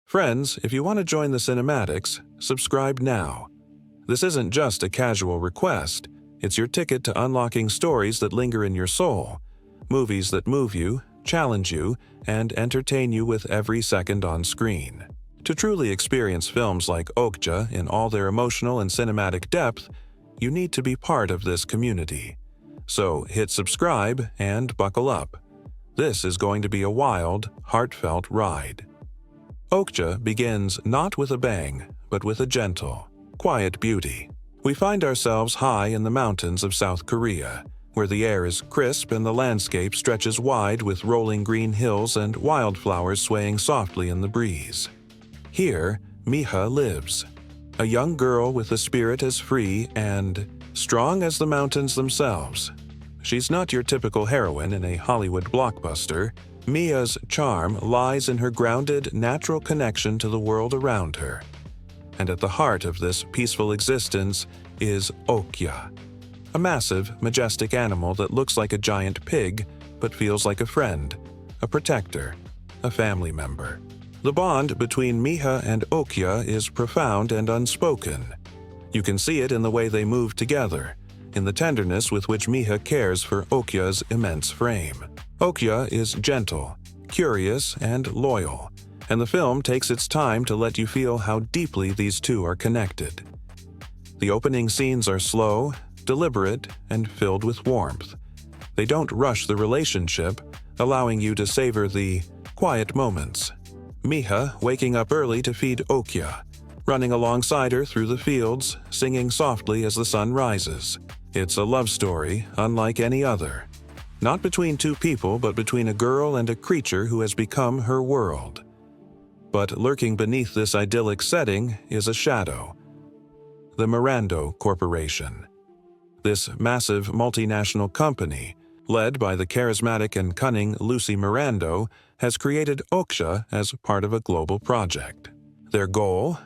Friends, if you want to join the cinematics, subscribe now. This isn't just a casual request, it's your ticket to unlocking stories that linger in your soul, movies that move you, challenge you, and entertain you with every second on screen. To truly experience films like Okja in all their emotional and cinematic depth, you need to be part of this community. So hit subscribe and buckle up. This is going to be a wild, heartfelt ride. Okja begins not with a bang, but with a gentle, quiet beauty. We find ourselves high in the mountains of South Korea, where the air is crisp and the landscape stretches wide with rolling green hills and wildflowers swaying softly in the breeze. Here, Miha lives, a young girl with a spirit as free and strong as the mountains themselves. She's not your typical heroine in a Hollywood blockbuster. Mia's charm lies in her grounded, natural connection to the world around her. And at the heart of this peaceful existence is Okja, a massive, majestic animal that looks like a giant pig but feels like a friend, a protector, a family member. The bond between Miha and Okja is profound and unspoken. You can see it in the way they move together, in the tenderness with which Miha cares for Okja's immense frame. Okja is gentle, curious, and loyal, and the film takes its time to let you feel how deeply these two are connected. The opening scenes are slow, deliberate, and filled with warmth. They don't rush the relationship, allowing you to savor the quiet moments. Miha waking up early to feed Okja, running alongside her through the fields, singing softly as the sun rises. It's a love story unlike any other. Not between two people, but between a girl and a creature who has become her world. But lurking beneath this idyllic setting is a shadow. The Mirando Corporation. This massive multinational company, led by the charismatic and cunning Lucy Mirando, has created Okja as part of a global project. Their goal?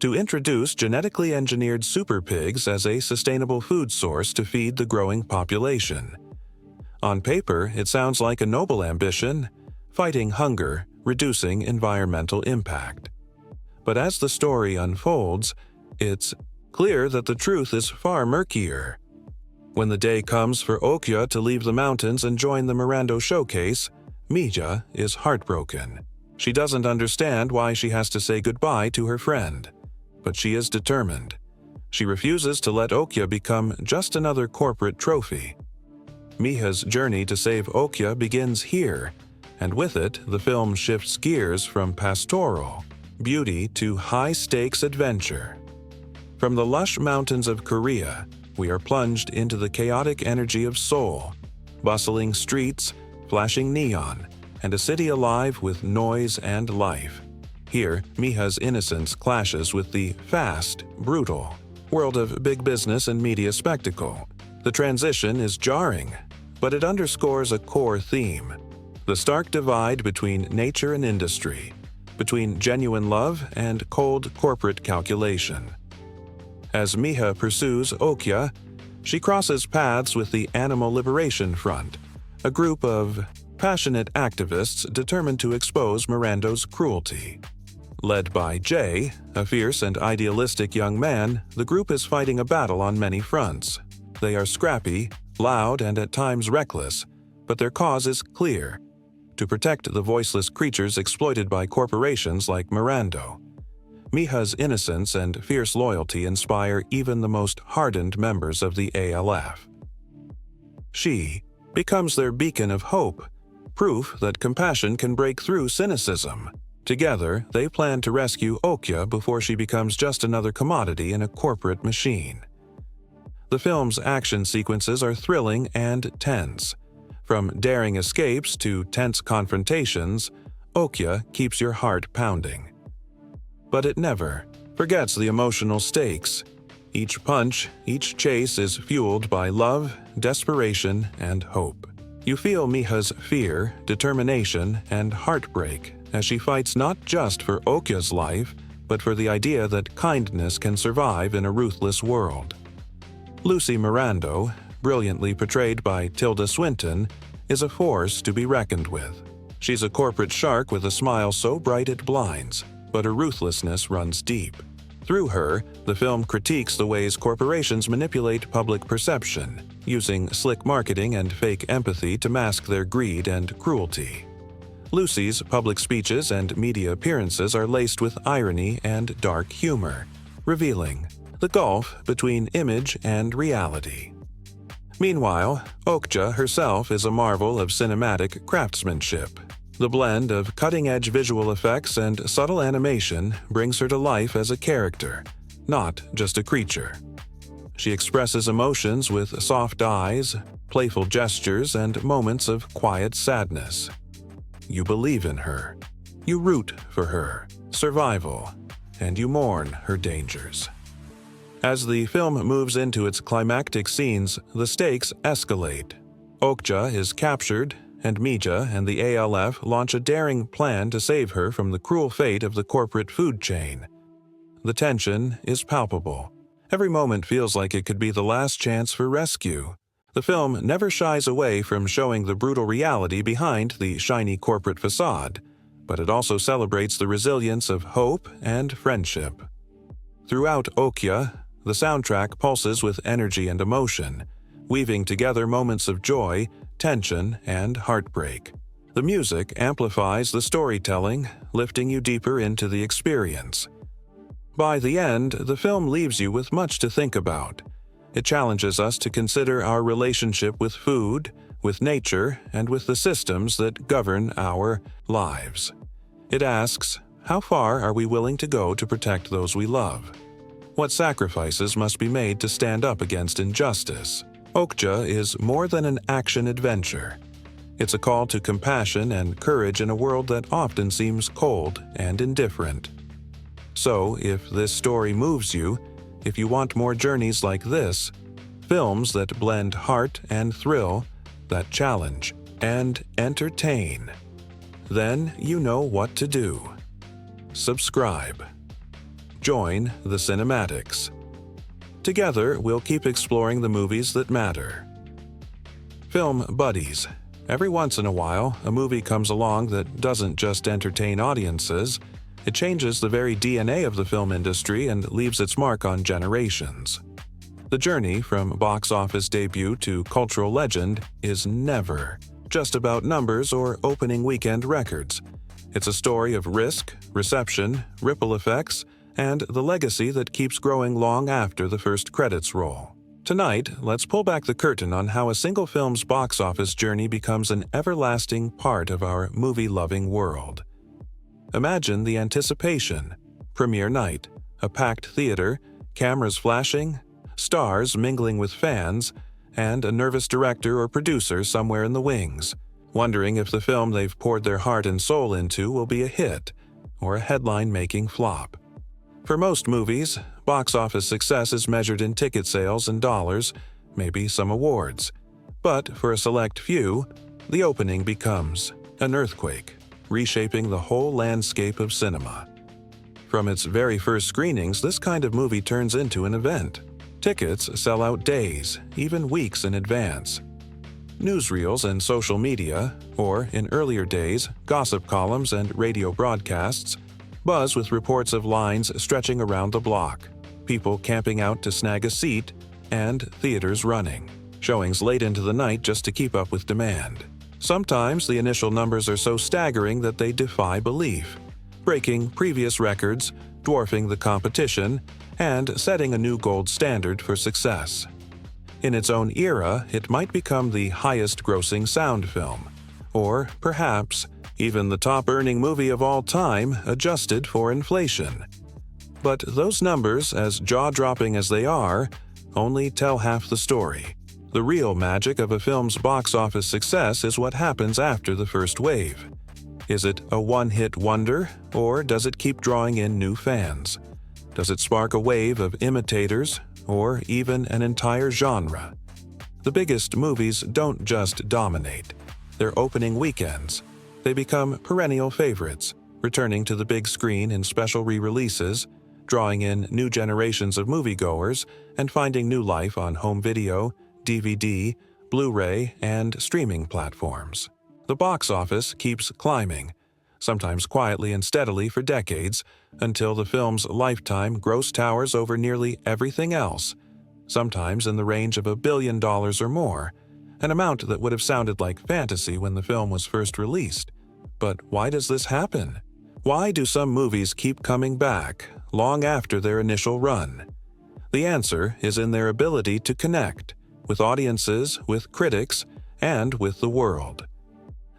To introduce genetically engineered super pigs as a sustainable food source to feed the growing population. On paper, it sounds like a noble ambition, fighting hunger, reducing environmental impact. But as the story unfolds, it's clear that the truth is far murkier. When the day comes for Okja to leave the mountains and join the Mirando showcase, Mija is heartbroken. She doesn't understand why she has to say goodbye to her friend, but she is determined. She refuses to let Okja become just another corporate trophy. Miha's journey to save Okja begins here, and with it, the film shifts gears from pastoral beauty to high-stakes adventure. From the lush mountains of Korea, we are plunged into the chaotic energy of Seoul, bustling streets, flashing neon, and a city alive with noise and life. Here, Miha's innocence clashes with the fast, brutal world of big business and media spectacle. The transition is jarring, but it underscores a core theme: the stark divide between nature and industry, between genuine love and cold corporate calculation. As Miha pursues Okja, she crosses paths with the Animal Liberation Front, a group of passionate activists determined to expose Mirando's cruelty. Led by Jay, a fierce and idealistic young man, the group is fighting a battle on many fronts. They are scrappy, loud, and at times reckless, but their cause is clear: to protect the voiceless creatures exploited by corporations like Mirando. Miha's innocence and fierce loyalty inspire even the most hardened members of the ALF. She becomes their beacon of hope, proof that compassion can break through cynicism. Together, they plan to rescue Okja before she becomes just another commodity in a corporate machine. The film's action sequences are thrilling and tense. From daring escapes to tense confrontations, Okja keeps your heart pounding. But it never forgets the emotional stakes. Each punch, each chase is fueled by love, desperation, and hope. You feel Miha's fear, determination, and heartbreak as she fights not just for Okja's life, but for the idea that kindness can survive in a ruthless world. Lucy Mirando, brilliantly portrayed by Tilda Swinton, is a force to be reckoned with. She's a corporate shark with a smile so bright it blinds, but her ruthlessness runs deep. Through her, the film critiques the ways corporations manipulate public perception, using slick marketing and fake empathy to mask their greed and cruelty. Lucy's public speeches and media appearances are laced with irony and dark humor, revealing the gulf between image and reality. Meanwhile, Okja herself is a marvel of cinematic craftsmanship. The blend of cutting-edge visual effects and subtle animation brings her to life as a character, not just a creature. She expresses emotions with soft eyes, playful gestures, and moments of quiet sadness. You believe in her. You root for her survival, and you mourn her dangers. As the film moves into its climactic scenes, the stakes escalate. Okja is captured, and Mija and the ALF launch a daring plan to save her from the cruel fate of the corporate food chain. The tension is palpable. Every moment feels like it could be the last chance for rescue. The film never shies away from showing the brutal reality behind the shiny corporate facade, but it also celebrates the resilience of hope and friendship. Throughout Okja, the soundtrack pulses with energy and emotion, weaving together moments of joy, tension, and heartbreak. The music amplifies the storytelling, lifting you deeper into the experience. By the end, the film leaves you with much to think about. It challenges us to consider our relationship with food, with nature, and with the systems that govern our lives. It asks, how far are we willing to go to protect those we love? What sacrifices must be made to stand up against injustice? Okja is more than an action adventure. It's a call to compassion and courage in a world that often seems cold and indifferent. So, if this story moves you, if you want more journeys like this, films that blend heart and thrill, that challenge and entertain, then you know what to do. Subscribe. Join the cinematics. Together, we'll keep exploring the movies that matter. Film buddies. Every once in a while, a movie comes along that doesn't just entertain audiences, it changes the very DNA of the film industry and leaves its mark on generations. The journey from box office debut to cultural legend is never just about numbers or opening weekend records. It's a story of risk, reception, ripple effects, and the legacy that keeps growing long after the first credits roll. Tonight, let's pull back the curtain on how a single film's box office journey becomes an everlasting part of our movie-loving world. Imagine the anticipation. Premiere night, a packed theater, cameras flashing, stars mingling with fans, and a nervous director or producer somewhere in the wings, wondering if the film they've poured their heart and soul into will be a hit or a headline-making flop. For most movies, box office success is measured in ticket sales and dollars, maybe some awards. But for a select few, the opening becomes an earthquake, reshaping the whole landscape of cinema. From its very first screenings, this kind of movie turns into an event. Tickets sell out days, even weeks in advance. Newsreels and social media, or in earlier days, gossip columns and radio broadcasts, buzz with reports of lines stretching around the block, people camping out to snag a seat, and theaters running, showings late into the night just to keep up with demand. Sometimes the initial numbers are so staggering that they defy belief, breaking previous records, dwarfing the competition, and setting a new gold standard for success. In its own era, it might become the highest-grossing sound film, or perhaps even the top-earning movie of all time adjusted for inflation. But those numbers, as jaw-dropping as they are, only tell half the story. The real magic of a film's box office success is what happens after the first wave. Is it a one-hit wonder, or does it keep drawing in new fans? Does it spark a wave of imitators, or even an entire genre? The biggest movies don't just dominate. They're opening weekends. They become perennial favorites, returning to the big screen in special re-releases, drawing in new generations of moviegoers, and finding new life on home video, DVD, Blu-ray, and streaming platforms. The box office keeps climbing. sometimes quietly and steadily for decades, until the film's lifetime gross towers over nearly everything else, sometimes in the range of $1 billion or more, an amount that would have sounded like fantasy when the film was first released. But why does this happen? Why do some movies keep coming back, long after their initial run? The answer is in their ability to connect with audiences, with critics, and with the world.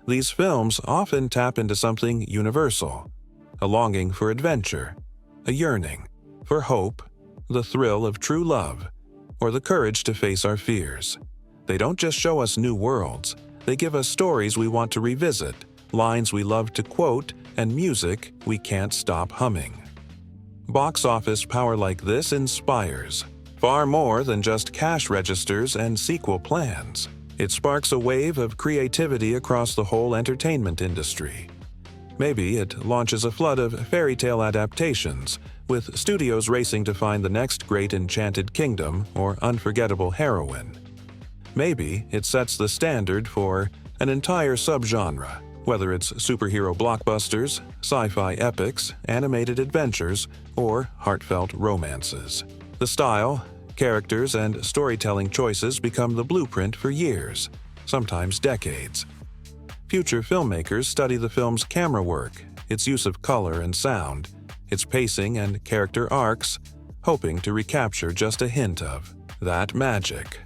These films often tap into something universal, a longing for adventure, a yearning for hope, the thrill of true love, or the courage to face our fears. They don't just show us new worlds, they give us stories we want to revisit, lines we love to quote, and music we can't stop humming. Box office power like this inspires, far more than just cash registers and sequel plans. It sparks a wave of creativity across the whole entertainment industry. Maybe it launches a flood of fairy tale adaptations, with studios racing to find the next great enchanted kingdom or unforgettable heroine. Maybe it sets the standard for an entire subgenre, whether it's superhero blockbusters, sci-fi epics, animated adventures, or heartfelt romances. The style, characters, and storytelling choices become the blueprint for years, sometimes decades. Future filmmakers study the film's camera work, its use of color and sound, its pacing and character arcs, hoping to recapture just a hint of that magic.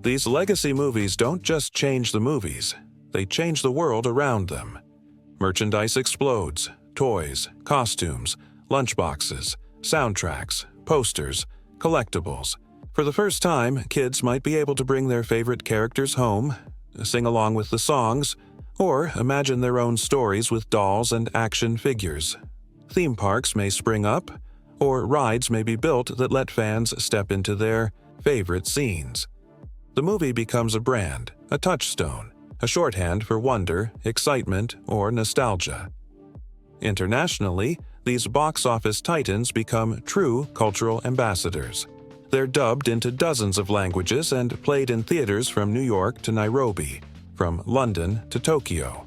These legacy movies don't just change the movies, they change the world around them. Merchandise explodes, toys, costumes, lunchboxes, soundtracks, posters, collectibles. For the first time, kids might be able to bring their favorite characters home, sing along with the songs, or imagine their own stories with dolls and action figures. Theme parks may spring up, or rides may be built that let fans step into their favorite scenes. The movie becomes a brand, a touchstone, a shorthand for wonder, excitement, or nostalgia. Internationally, these box office titans become true cultural ambassadors. They're dubbed into dozens of languages and played in theaters from New York to Nairobi, from London to Tokyo.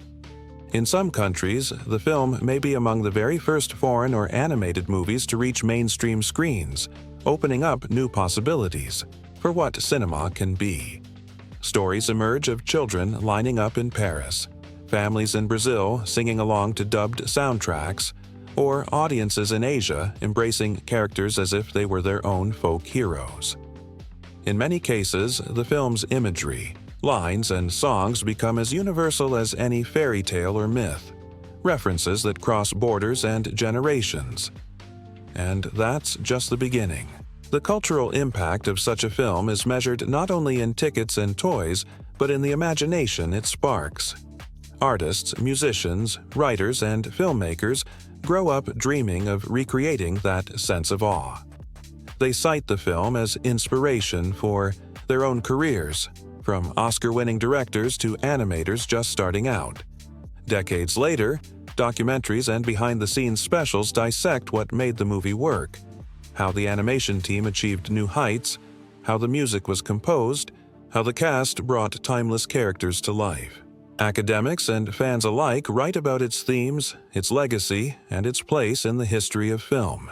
In some countries, the film may be among the very first foreign or animated movies to reach mainstream screens, opening up new possibilities for what cinema can be. Stories emerge of children lining up in Paris, families in Brazil singing along to dubbed soundtracks, or audiences in Asia embracing characters as if they were their own folk heroes. In many cases, the film's imagery, lines, and songs become as universal as any fairy tale or myth, references that cross borders and generations. And that's just the beginning. The cultural impact of such a film is measured not only in tickets and toys, but in the imagination it sparks. Artists, musicians, writers, and filmmakers grow up dreaming of recreating that sense of awe. They cite the film as inspiration for their own careers, from Oscar-winning directors to animators just starting out. Decades later, documentaries and behind-the-scenes specials dissect what made the movie work, how the animation team achieved new heights, how the music was composed, how the cast brought timeless characters to life. Academics and fans alike write about its themes, its legacy, and its place in the history of film.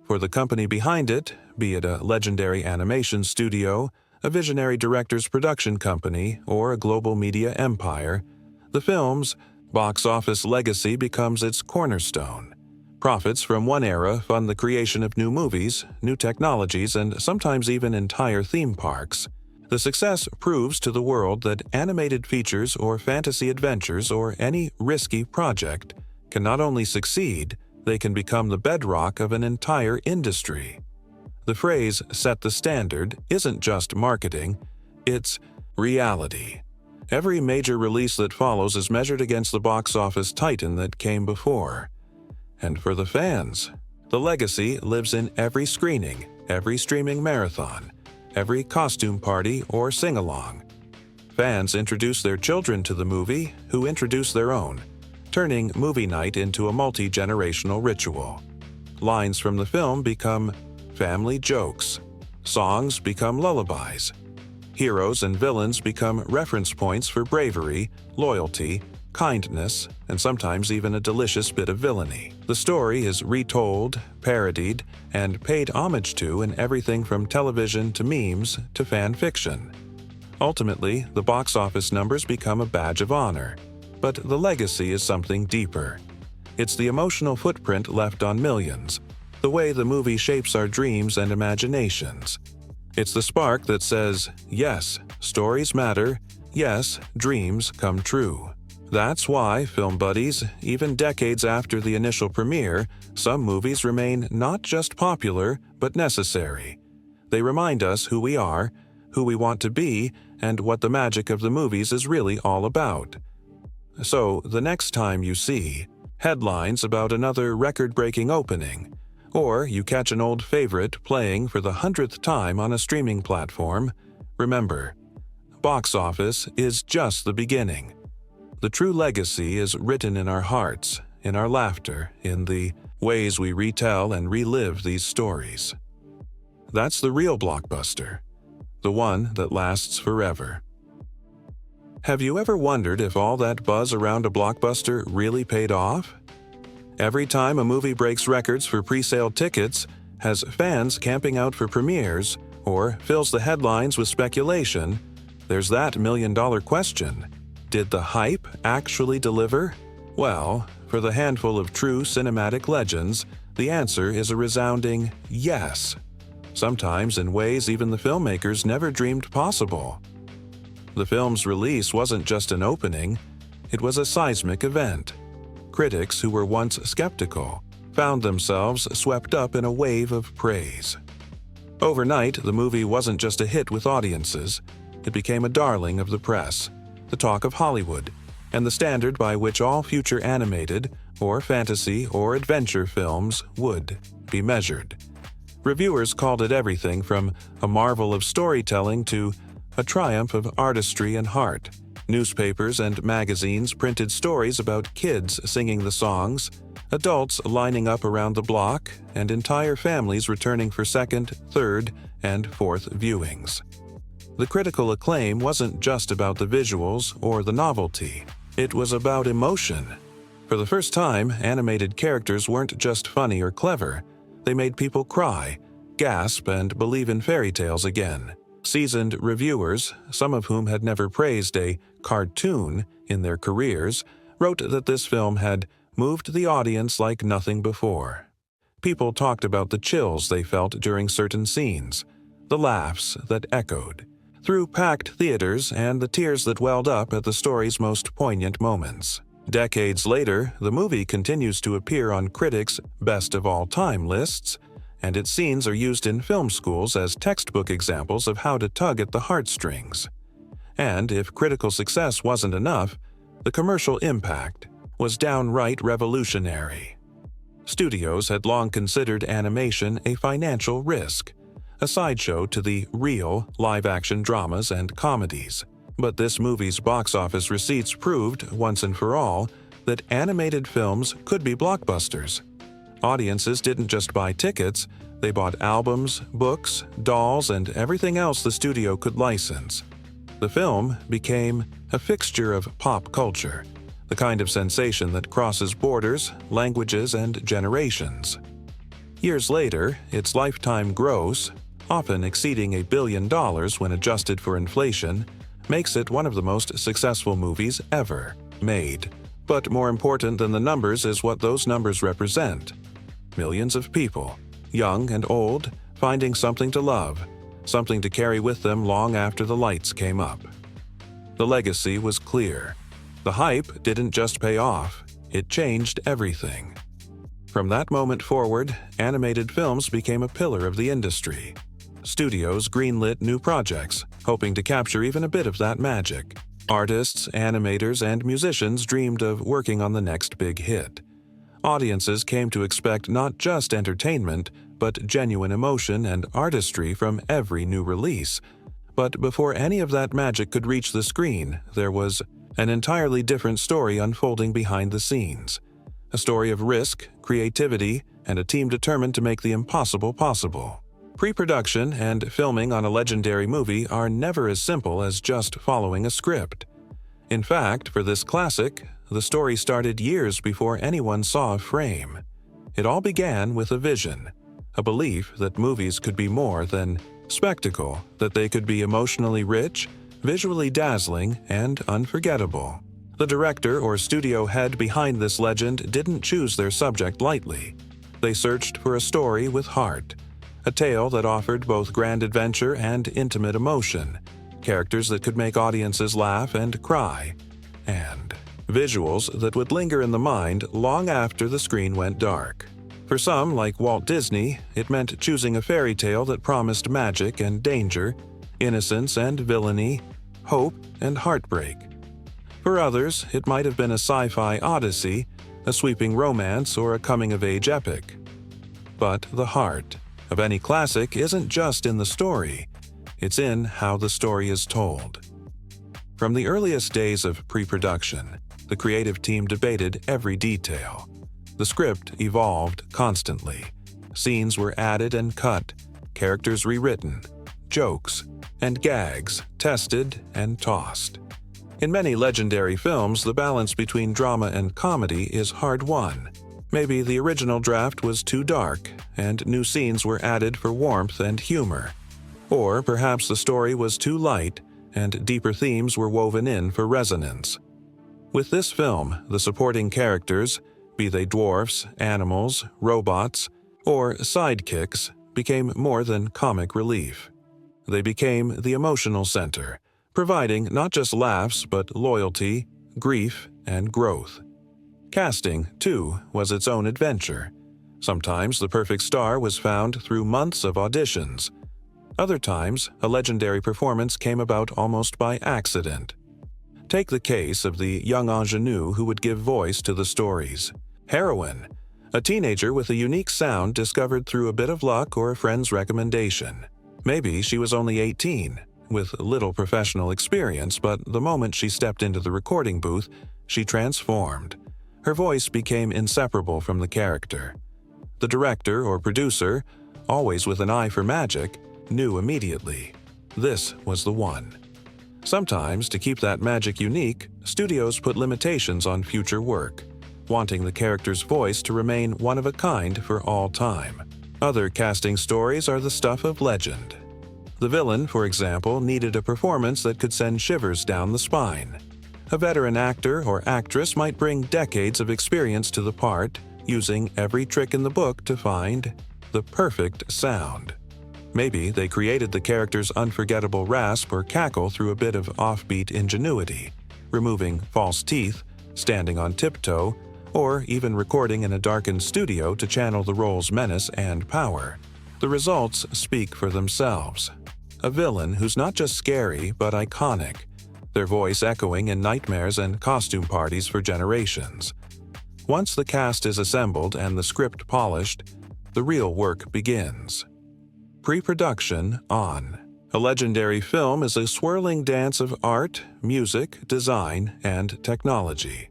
For the company behind it, be it a legendary animation studio, a visionary director's production company, or a global media empire, the film's box office legacy becomes its cornerstone. Profits from one era fund the creation of new movies, new technologies, and sometimes even entire theme parks. The success proves to the world that animated features or fantasy adventures or any risky project can not only succeed, they can become the bedrock of an entire industry. The phrase "set the standard" isn't just marketing, it's reality. Every major release that follows is measured against the box office titan that came before. And for the fans, the legacy lives in every screening, every streaming marathon, every costume party or sing-along. Fans introduce their children to the movie, who introduce their own, turning movie night into a multi-generational ritual. Lines from the film become family jokes. Songs become lullabies. Heroes and villains become reference points for bravery, loyalty, kindness, and sometimes even a delicious bit of villainy. The story is retold, parodied, and paid homage to in everything from television to memes to fan fiction. Ultimately, the box office numbers become a badge of honor, but the legacy is something deeper. It's the emotional footprint left on millions, the way the movie shapes our dreams and imaginations. It's the spark that says, yes, stories matter, yes, dreams come true. That's why, film buddies, even decades after the initial premiere, some movies remain not just popular, but necessary. They remind us who we are, who we want to be, and what the magic of the movies is really all about. So, the next time you see headlines about another record-breaking opening, or you catch an old favorite playing for the 100th time on a streaming platform, remember, box office is just the beginning. The true legacy is written in our hearts, in our laughter, in the ways we retell and relive these stories. That's the real blockbuster, the one that lasts forever. Have you ever wondered if all that buzz around a blockbuster really paid off? Every time a movie breaks records for pre-sale tickets, has fans camping out for premieres, or fills the headlines with speculation, there's that million-dollar question. Did the hype actually deliver? Well, for the handful of true cinematic legends, the answer is a resounding yes. Sometimes in ways even the filmmakers never dreamed possible. The film's release wasn't just an opening, it was a seismic event. Critics who were once skeptical found themselves swept up in a wave of praise. Overnight, the movie wasn't just a hit with audiences, it became a darling of the press, the talk of Hollywood, and the standard by which all future animated, or fantasy, or adventure films would be measured. Reviewers called it everything from a marvel of storytelling to a triumph of artistry and heart. Newspapers and magazines printed stories about kids singing the songs, adults lining up around the block, and entire families returning for second, third, and fourth viewings. The critical acclaim wasn't just about the visuals or the novelty. It was about emotion. For the first time, animated characters weren't just funny or clever. They made people cry, gasp, and believe in fairy tales again. Seasoned reviewers, some of whom had never praised a cartoon in their careers, wrote that this film had moved the audience like nothing before. People talked about the chills they felt during certain scenes, the laughs that echoed through packed theaters, and the tears that welled up at the story's most poignant moments. Decades later, the movie continues to appear on critics' best-of-all-time lists, and its scenes are used in film schools as textbook examples of how to tug at the heartstrings. And if critical success wasn't enough, the commercial impact was downright revolutionary. Studios had long considered animation a financial risk, a sideshow to the real live-action dramas and comedies. But this movie's box office receipts proved, once and for all, that animated films could be blockbusters. Audiences didn't just buy tickets, they bought albums, books, dolls, and everything else the studio could license. The film became a fixture of pop culture, the kind of sensation that crosses borders, languages, and generations. Years later, its lifetime gross, often exceeding $1 billion when adjusted for inflation, makes it one of the most successful movies ever made. But more important than the numbers is what those numbers represent. Millions of people, young and old, finding something to love, something to carry with them long after the lights came up. The legacy was clear. The hype didn't just pay off, it changed everything. From that moment forward, animated films became a pillar of the industry. Studios greenlit new projects, hoping to capture even a bit of that magic. Artists, animators, and musicians dreamed of working on the next big hit. Audiences came to expect not just entertainment, but genuine emotion and artistry from every new release. But before any of that magic could reach the screen, there was an entirely different story unfolding behind the scenes. A story of risk, creativity, and a team determined to make the impossible possible. Pre-production and filming on a legendary movie are never as simple as just following a script. In fact, for this classic, the story started years before anyone saw a frame. It all began with a vision, a belief that movies could be more than spectacle, that they could be emotionally rich, visually dazzling, and unforgettable. The director or studio head behind this legend didn't choose their subject lightly. They searched for a story with heart, a tale that offered both grand adventure and intimate emotion, characters that could make audiences laugh and cry, and visuals that would linger in the mind long after the screen went dark. For some, like Walt Disney, it meant choosing a fairy tale that promised magic and danger, innocence and villainy, hope and heartbreak. For others, it might have been a sci-fi odyssey, a sweeping romance, or a coming-of-age epic. But the heart of any classic isn't just in the story, it's in how the story is told. From the earliest days of pre-production, the creative team debated every detail. The script evolved constantly. Scenes were added and cut, characters rewritten, jokes and gags tested and tossed. In many legendary films, the balance between drama and comedy is hard-won. Maybe the original draft was too dark, and new scenes were added for warmth and humor. Or perhaps the story was too light, and deeper themes were woven in for resonance. With this film, the supporting characters, be they dwarfs, animals, robots, or sidekicks, became more than comic relief. They became the emotional center, providing not just laughs but loyalty, grief, and growth. Casting, too, was its own adventure. Sometimes the perfect star was found through months of auditions. Other times, a legendary performance came about almost by accident. Take the case of the young ingenue who would give voice to the stories. Heroine, a teenager with a unique sound discovered through a bit of luck or a friend's recommendation. Maybe she was only 18, with little professional experience, but the moment she stepped into the recording booth, she transformed. Her voice became inseparable from the character. The director or producer, always with an eye for magic, knew immediately. This was the one. Sometimes, to keep that magic unique, studios put limitations on future work, wanting the character's voice to remain one of a kind for all time. Other casting stories are the stuff of legend. The villain, for example, needed a performance that could send shivers down the spine. A veteran actor or actress might bring decades of experience to the part, using every trick in the book to find the perfect sound. Maybe they created the character's unforgettable rasp or cackle through a bit of offbeat ingenuity, removing false teeth, standing on tiptoe, or even recording in a darkened studio to channel the role's menace and power. The results speak for themselves. A villain who's not just scary but iconic, their voice echoing in nightmares and costume parties for generations. Once the cast is assembled and the script polished, the real work begins. Pre-production on. A legendary film is a swirling dance of art, music, design, and technology.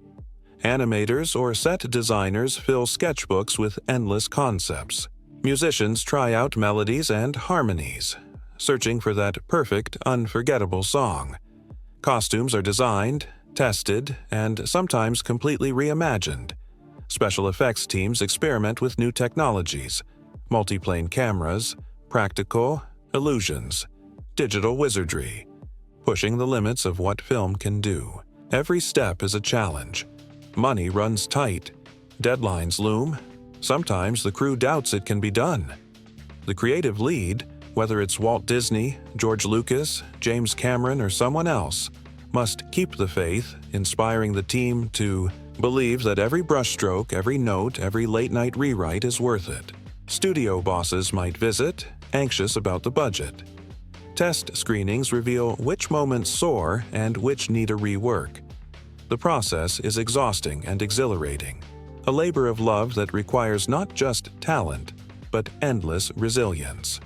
Animators or set designers fill sketchbooks with endless concepts. Musicians try out melodies and harmonies, searching for that perfect, unforgettable song. Costumes are designed, tested, and sometimes completely reimagined. Special effects teams experiment with new technologies, multiplane cameras, practical, illusions, digital wizardry, pushing the limits of what film can do. Every step is a challenge. Money runs tight. Deadlines loom. Sometimes the crew doubts it can be done. The creative lead, whether it's Walt Disney, George Lucas, James Cameron, or someone else, must keep the faith, inspiring the team to believe that every brushstroke, every note, every late-night rewrite is worth it. Studio bosses might visit, anxious about the budget. Test screenings reveal which moments soar and which need a rework. The process is exhausting and exhilarating, a labor of love that requires not just talent, but endless resilience.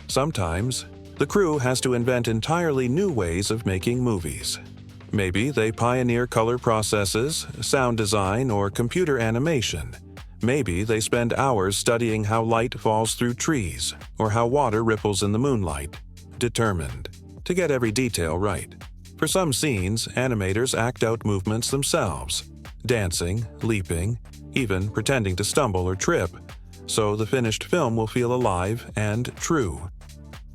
Sometimes, the crew has to invent entirely new ways of making movies. Maybe they pioneer color processes, sound design, or computer animation. Maybe they spend hours studying how light falls through trees, or how water ripples in the moonlight, determined to get every detail right. For some scenes, animators act out movements themselves, dancing, leaping, even pretending to stumble or trip, so the finished film will feel alive and true.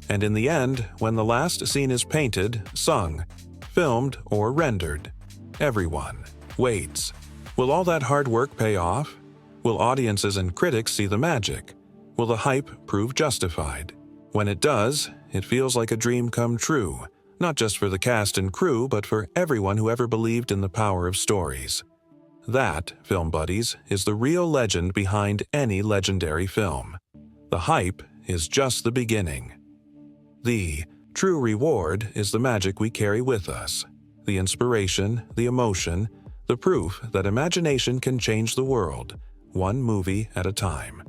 And in the end, when the last scene is painted, sung, filmed, or rendered, everyone waits. Will all that hard work pay off? Will audiences and critics see the magic? Will the hype prove justified? When it does, it feels like a dream come true, not just for the cast and crew, but for everyone who ever believed in the power of stories. That, film buddies, is the real legend behind any legendary film. The hype is just the beginning. The true reward is the magic we carry with us, the inspiration, the emotion, the proof that imagination can change the world, one movie at a time.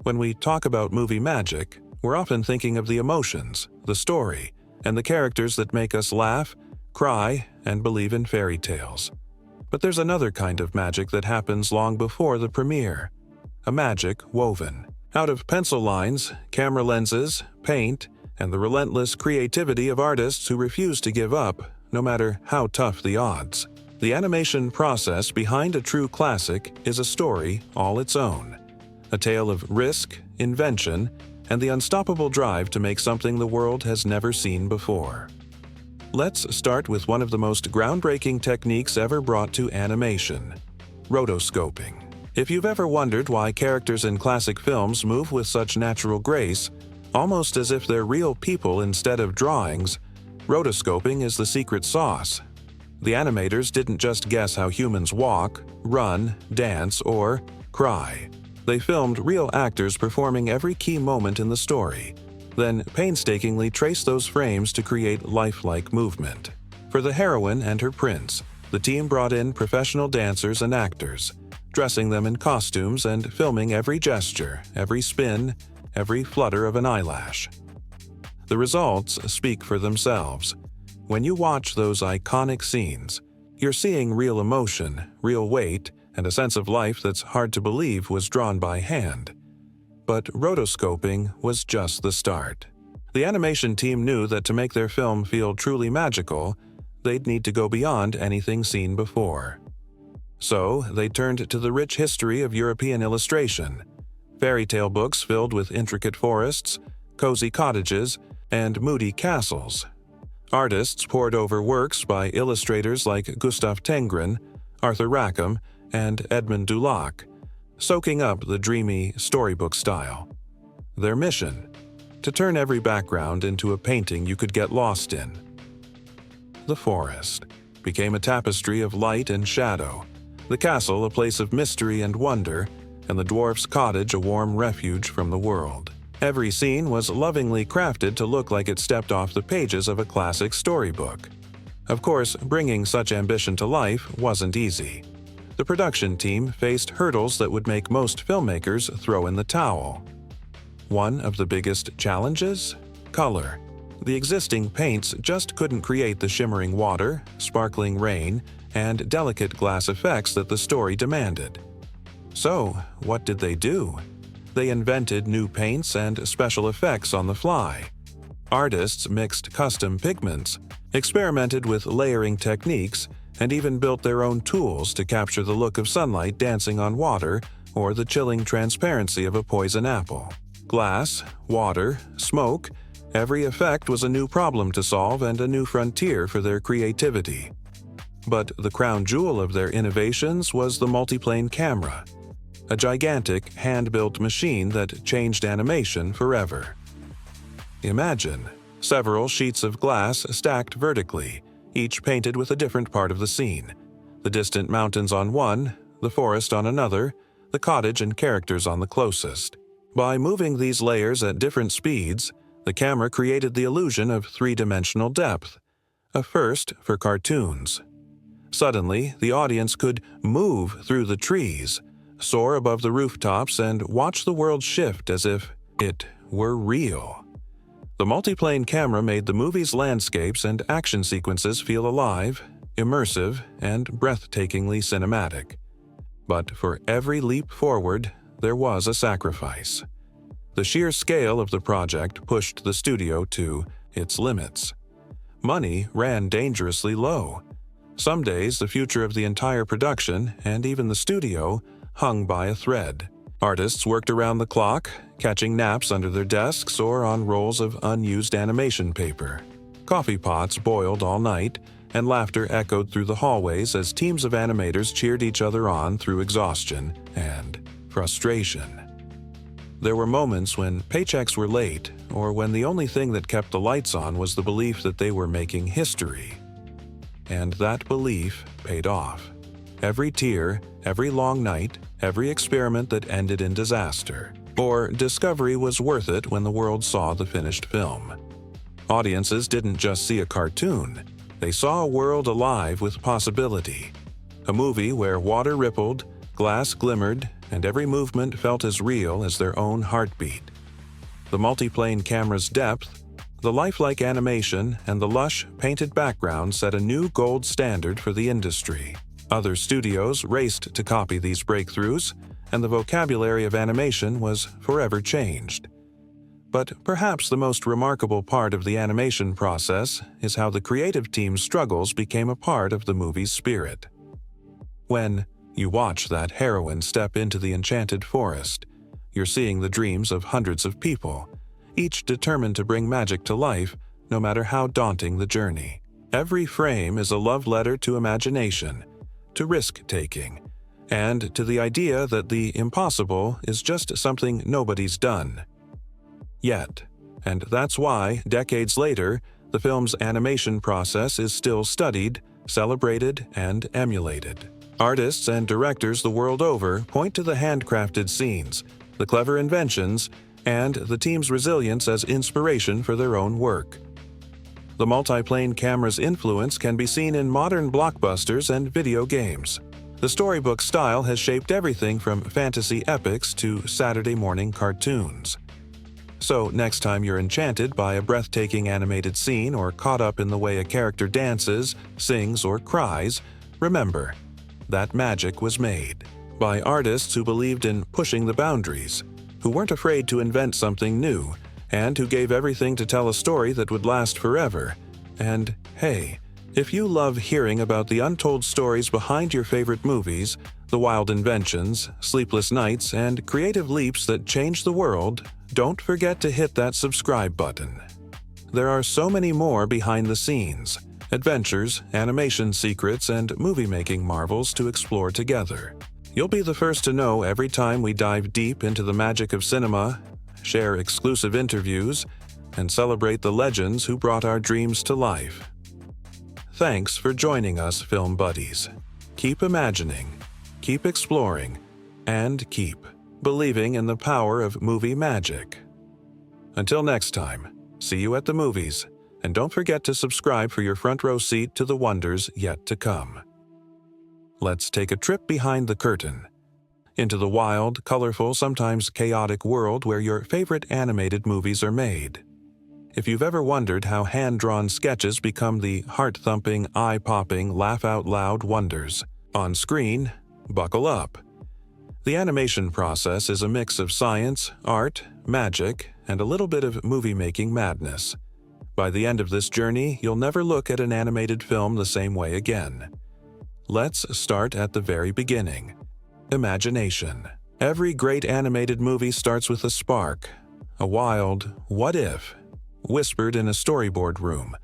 When we talk about movie magic, we're often thinking of the emotions, the story, and the characters that make us laugh, cry, and believe in fairy tales. But there's another kind of magic that happens long before the premiere. A magic woven out of pencil lines, camera lenses, paint, and the relentless creativity of artists who refuse to give up, no matter how tough the odds. The animation process behind a true classic is a story all its own. A tale of risk, invention, and the unstoppable drive to make something the world has never seen before. Let's start with one of the most groundbreaking techniques ever brought to animation: rotoscoping. If you've ever wondered why characters in classic films move with such natural grace, almost as if they're real people instead of drawings, rotoscoping is the secret sauce. The animators didn't just guess how humans walk, run, dance, or cry. They filmed real actors performing every key moment in the story, then painstakingly traced those frames to create lifelike movement. For the heroine and her prince, the team brought in professional dancers and actors, dressing them in costumes and filming every gesture, every spin, every flutter of an eyelash. The results speak for themselves. When you watch those iconic scenes, you're seeing real emotion, real weight, and a sense of life that's hard to believe was drawn by hand. But rotoscoping was just the start. The animation team knew that to make their film feel truly magical, they'd need to go beyond anything seen before. So, they turned to the rich history of European illustration, fairy tale books filled with intricate forests, cozy cottages, and moody castles. Artists pored over works by illustrators like Gustav Tenggren, Arthur Rackham, and Edmund Dulac, soaking up the dreamy storybook style. Their mission: to turn every background into a painting you could get lost in. The forest became a tapestry of light and shadow, the castle a place of mystery and wonder, and the dwarf's cottage a warm refuge from the world. Every scene was lovingly crafted to look like it stepped off the pages of a classic storybook. Of course, bringing such ambition to life wasn't easy. The production team faced hurdles that would make most filmmakers throw in the towel. One of the biggest challenges? Color. The existing paints just couldn't create the shimmering water, sparkling rain, and delicate glass effects that the story demanded. So, what did they do? They invented new paints and special effects on the fly. Artists mixed custom pigments, experimented with layering techniques, and even built their own tools to capture the look of sunlight dancing on water or the chilling transparency of a poison apple. Glass, water, smoke, every effect was a new problem to solve and a new frontier for their creativity. But the crown jewel of their innovations was the multiplane camera, a gigantic, hand-built machine that changed animation forever. Imagine several sheets of glass stacked vertically, each painted with a different part of the scene: the distant mountains on one, the forest on another, the cottage and characters on the closest. By moving these layers at different speeds, the camera created the illusion of three-dimensional depth, a first for cartoons. Suddenly, the audience could move through the trees, soar above the rooftops, and watch the world shift as if it were real. The multiplane camera made the movie's landscapes and action sequences feel alive, immersive, and breathtakingly cinematic. But for every leap forward, there was a sacrifice. The sheer scale of the project pushed the studio to its limits. money ran dangerously low. Some days, the future of the entire production, and even the studio, hung by a thread. Artists worked around the clock, catching naps under their desks or on rolls of unused animation paper. Coffee pots boiled all night, and laughter echoed through the hallways as teams of animators cheered each other on through exhaustion and frustration. There were moments when paychecks were late, or when the only thing that kept the lights on was the belief that they were making history. And that belief paid off. Every tear, every long night, every experiment that ended in disaster or discovery was worth it when the world saw the finished film. Audiences didn't just see a cartoon, they saw a world alive with possibility. A movie where water rippled, glass glimmered, and every movement felt as real as their own heartbeat. The multiplane camera's depth, the lifelike animation, and the lush, painted background set a new gold standard for the industry. Other studios raced to copy these breakthroughs, and the vocabulary of animation was forever changed. But perhaps the most remarkable part of the animation process is how the creative team's struggles became a part of the movie's spirit. When you watch that heroine step into the enchanted forest, you're seeing the dreams of hundreds of people, each determined to bring magic to life, no matter how daunting the journey. Every frame is a love letter to imagination, to risk-taking, and to the idea that the impossible is just something nobody's done yet. And that's why, decades later, the film's animation process is still studied, celebrated, and emulated. Artists and directors the world over point to the handcrafted scenes, the clever inventions, and the team's resilience as inspiration for their own work. The multiplane camera's influence can be seen in modern blockbusters and video games. The storybook style has shaped everything from fantasy epics to Saturday morning cartoons. So next time you're enchanted by a breathtaking animated scene or caught up in the way a character dances, sings, or cries, remember, that magic was made by artists who believed in pushing the boundaries, who weren't afraid to invent something new, and who gave everything to tell a story that would last forever. And hey, if you love hearing about the untold stories behind your favorite movies, the wild inventions, sleepless nights, and creative leaps that changed the world, don't forget to hit that subscribe button. There are so many more behind the scenes, adventures, animation secrets, and movie-making marvels to explore together. You'll be the first to know every time we dive deep into the magic of cinema, share exclusive interviews, and celebrate the legends who brought our dreams to life. Thanks for joining us, film buddies. Keep imagining, keep exploring, and keep believing in the power of movie magic. Until next time, see you at the movies, and don't forget to subscribe for your front row seat to the wonders yet to come. Let's take a trip behind the curtain, into the wild, colorful, sometimes chaotic world where your favorite animated movies are made. If you've ever wondered how hand-drawn sketches become the heart-thumping, eye-popping, laugh-out-loud wonders on screen, buckle up. The animation process is a mix of science, art, magic, and a little bit of movie-making madness. By the end of this journey, you'll never look at an animated film the same way again. Let's start at the very beginning. Imagination. Every great animated movie starts with a spark, a wild "what if?" whispered in a storyboard room,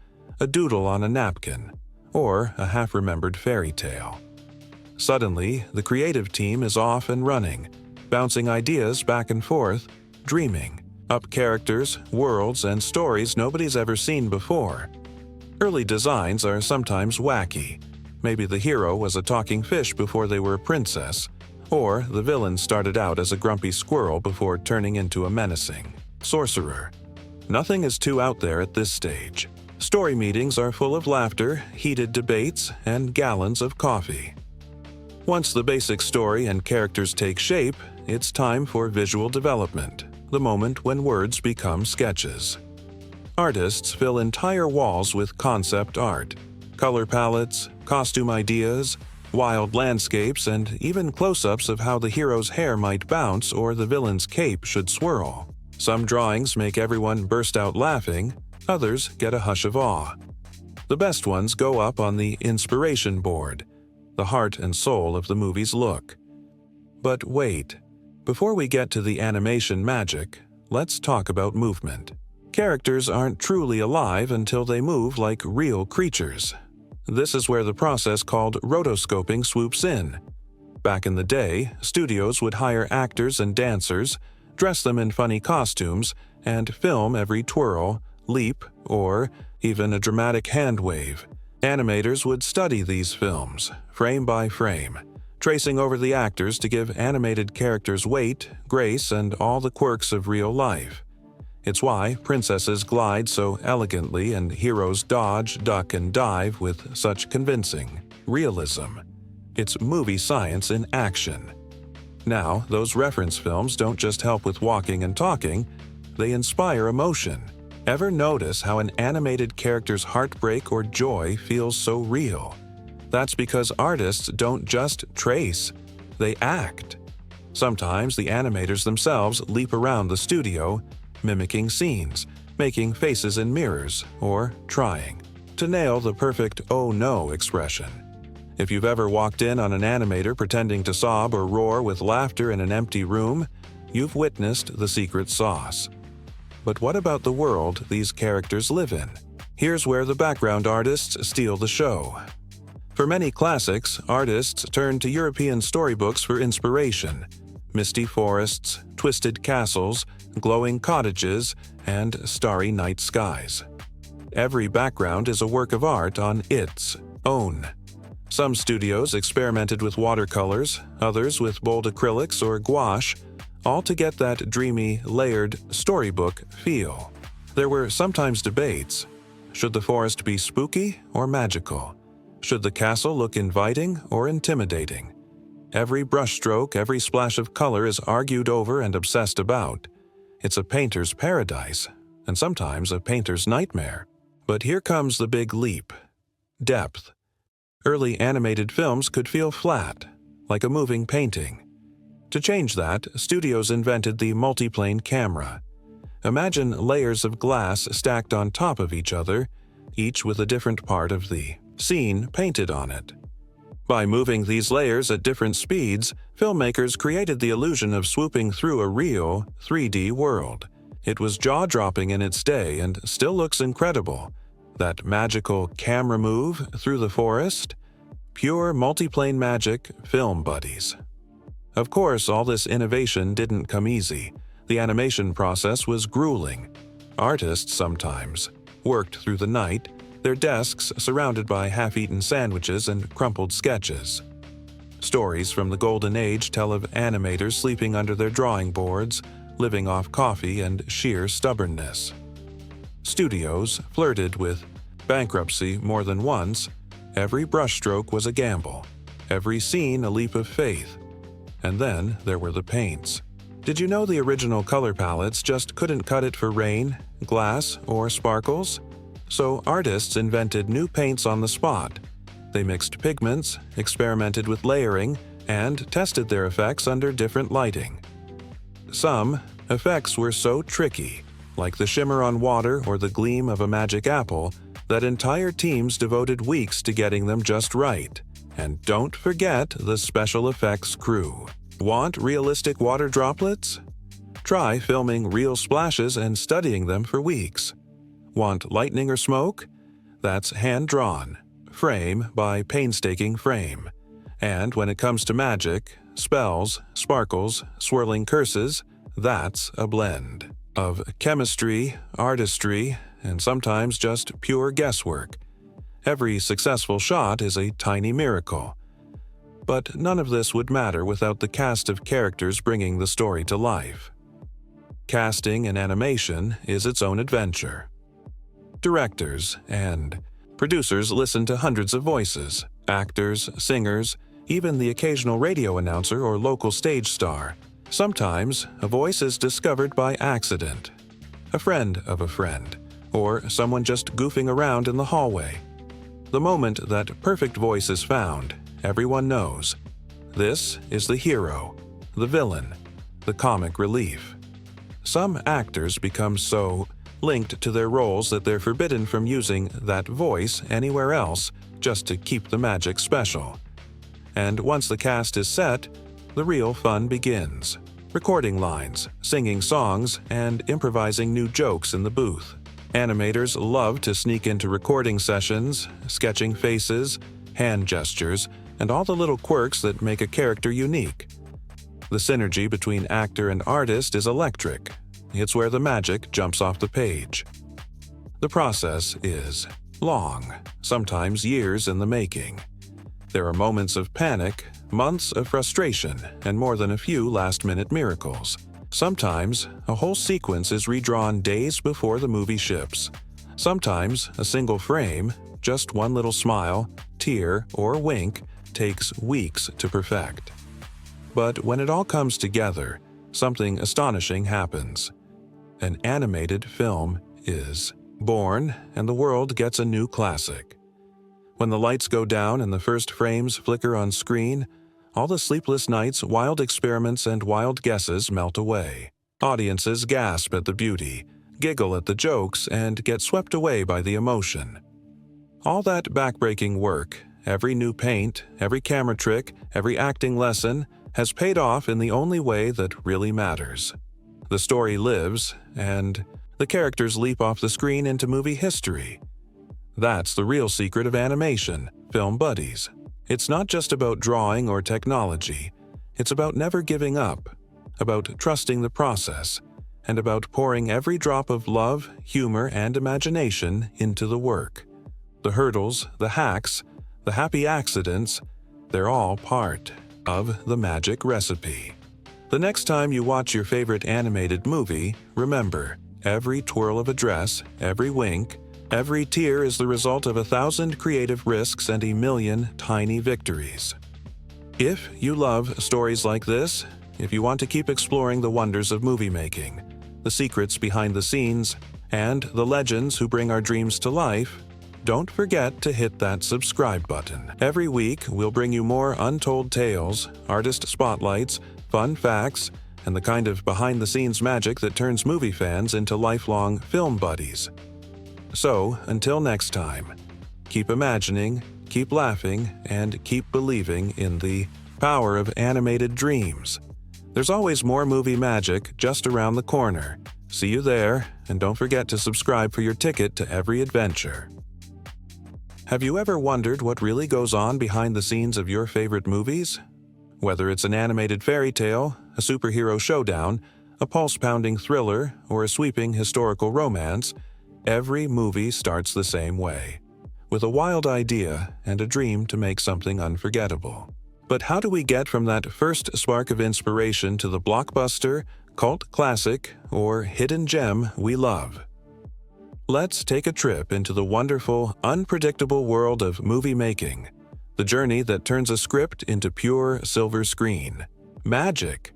a doodle on a napkin, or a half-remembered fairy tale. Suddenly, the creative team is off and running, bouncing ideas back and forth, dreaming up characters, worlds, and stories nobody's ever seen before. Early designs are sometimes wacky. Maybe the hero was a talking fish before they were a princess, or the villain started out as a grumpy squirrel before turning into a menacing sorcerer. Nothing is too out there at this stage. Story meetings are full of laughter, heated debates, and gallons of coffee. Once the basic story and characters take shape, it's time for visual development, the moment when words become sketches. Artists fill entire walls with concept art, color palettes, costume ideas, wild landscapes, and even close-ups of how the hero's hair might bounce or the villain's cape should swirl. Some drawings make everyone burst out laughing, others get a hush of awe. The best ones go up on the inspiration board, the heart and soul of the movie's look. But wait, before we get to the animation magic, let's talk about movement. Characters aren't truly alive until they move like real creatures. This is where the process called rotoscoping swoops in. Back in the day, studios would hire actors and dancers, dress them in funny costumes, and film every twirl, leap, or even a dramatic hand wave. Animators would study these films, frame by frame, tracing over the actors to give animated characters weight, grace, and all the quirks of real life. It's why princesses glide so elegantly and heroes dodge, duck, and dive with such convincing realism. It's movie science in action. Now, those reference films don't just help with walking and talking, they inspire emotion. Ever notice how an animated character's heartbreak or joy feels so real? That's because artists don't just trace, they act. Sometimes the animators themselves leap around the studio, mimicking scenes, making faces in mirrors, or trying to nail the perfect "oh no" expression. If you've ever walked in on an animator pretending to sob or roar with laughter in an empty room, you've witnessed the secret sauce. But what about the world these characters live in? Here's where the background artists steal the show. For many classics, artists turn to European storybooks for inspiration. Misty forests, twisted castles, glowing cottages, and starry night skies. Every background is a work of art on its own. Some studios experimented with watercolors, others with bold acrylics or gouache, all to get that dreamy, layered storybook feel. There were sometimes debates. Should the forest be spooky or magical? Should the castle look inviting or intimidating? Every brushstroke, every splash of color is argued over and obsessed about. It's a painter's paradise, and sometimes a painter's nightmare. But here comes the big leap: depth. Early animated films could feel flat, like a moving painting. To change that, studios invented the multiplane camera. Imagine layers of glass stacked on top of each other, each with a different part of the scene painted on it. By moving these layers at different speeds, filmmakers created the illusion of swooping through a real 3D world. It was jaw-dropping in its day and still looks incredible. That magical camera move through the forest? Pure multiplane magic, film buddies. Of course, all this innovation didn't come easy. The animation process was grueling. Artists sometimes worked through the night, their desks surrounded by half-eaten sandwiches and crumpled sketches. Stories from the Golden Age tell of animators sleeping under their drawing boards, living off coffee and sheer stubbornness. Studios flirted with bankruptcy more than once. Every brushstroke was a gamble, every scene a leap of faith. And then there were the paints. Did you know the original color palettes just couldn't cut it for rain, glass, or sparkles? So artists invented new paints on the spot. They mixed pigments, experimented with layering, and tested their effects under different lighting. Some effects were so tricky, like the shimmer on water or the gleam of a magic apple, that entire teams devoted weeks to getting them just right. And don't forget the special effects crew. Want realistic water droplets? Try filming real splashes and studying them for weeks. Want lightning or smoke? That's hand-drawn, frame by painstaking frame. And when it comes to magic, spells, sparkles, swirling curses, that's a blend of chemistry, artistry, and sometimes just pure guesswork. Every successful shot is a tiny miracle. But none of this would matter without the cast of characters bringing the story to life. Casting in animation is its own adventure. Directors and producers listen to hundreds of voices, actors, singers, even the occasional radio announcer or local stage star. Sometimes, a voice is discovered by accident, a friend of a friend, or someone just goofing around in the hallway. The moment that perfect voice is found, everyone knows. This is the hero, the villain, the comic relief. Some actors become so linked to their roles that they're forbidden from using that voice anywhere else just to keep the magic special. And once the cast is set, the real fun begins. Recording lines, singing songs, and improvising new jokes in the booth. Animators love to sneak into recording sessions, sketching faces, hand gestures, and all the little quirks that make a character unique. The synergy between actor and artist is electric. It's where the magic jumps off the page. The process is long, sometimes years in the making. There are moments of panic, months of frustration, and more than a few last-minute miracles. Sometimes, a whole sequence is redrawn days before the movie ships. Sometimes, a single frame, just one little smile, tear, or wink, takes weeks to perfect. But when it all comes together, something astonishing happens. An animated film is born, and the world gets a new classic. When the lights go down and the first frames flicker on screen, all the sleepless nights, wild experiments, and wild guesses melt away. Audiences gasp at the beauty, giggle at the jokes, and get swept away by the emotion. All that backbreaking work, every new paint, every camera trick, every acting lesson, has paid off in the only way that really matters. The story lives, and the characters leap off the screen into movie history. That's the real secret of animation, film buddies. It's not just about drawing or technology. It's about never giving up, about trusting the process, and about pouring every drop of love, humor, and imagination into the work. The hurdles, the hacks, the happy accidents, they're all part of the magic recipe. The next time you watch your favorite animated movie, remember, every twirl of a dress, every wink, every tear is the result of 1,000 creative risks and 1,000,000 tiny victories. If you love stories like this, if you want to keep exploring the wonders of movie making, the secrets behind the scenes, and the legends who bring our dreams to life, don't forget to hit that subscribe button. Every week, we'll bring you more untold tales, artist spotlights, fun facts, and the kind of behind-the-scenes magic that turns movie fans into lifelong film buddies. So, until next time, keep imagining, keep laughing, and keep believing in the power of animated dreams. There's always more movie magic just around the corner. See you there, and don't forget to subscribe for your ticket to every adventure. Have you ever wondered what really goes on behind the scenes of your favorite movies? Whether it's an animated fairy tale, a superhero showdown, a pulse-pounding thriller, or a sweeping historical romance, every movie starts the same way, with a wild idea and a dream to make something unforgettable. But how do we get from that first spark of inspiration to the blockbuster, cult classic, or hidden gem we love? Let's take a trip into the wonderful, unpredictable world of movie making, the journey that turns a script into pure silver screen. Magic!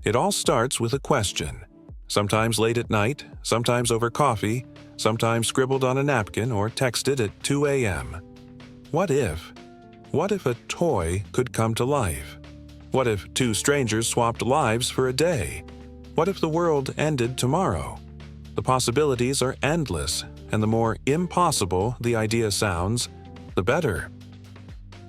It all starts with a question. Sometimes late at night, sometimes over coffee, sometimes scribbled on a napkin or texted at 2 a.m. What if? What if a toy could come to life? What if two strangers swapped lives for a day? What if the world ended tomorrow? The possibilities are endless, and the more impossible the idea sounds, the better.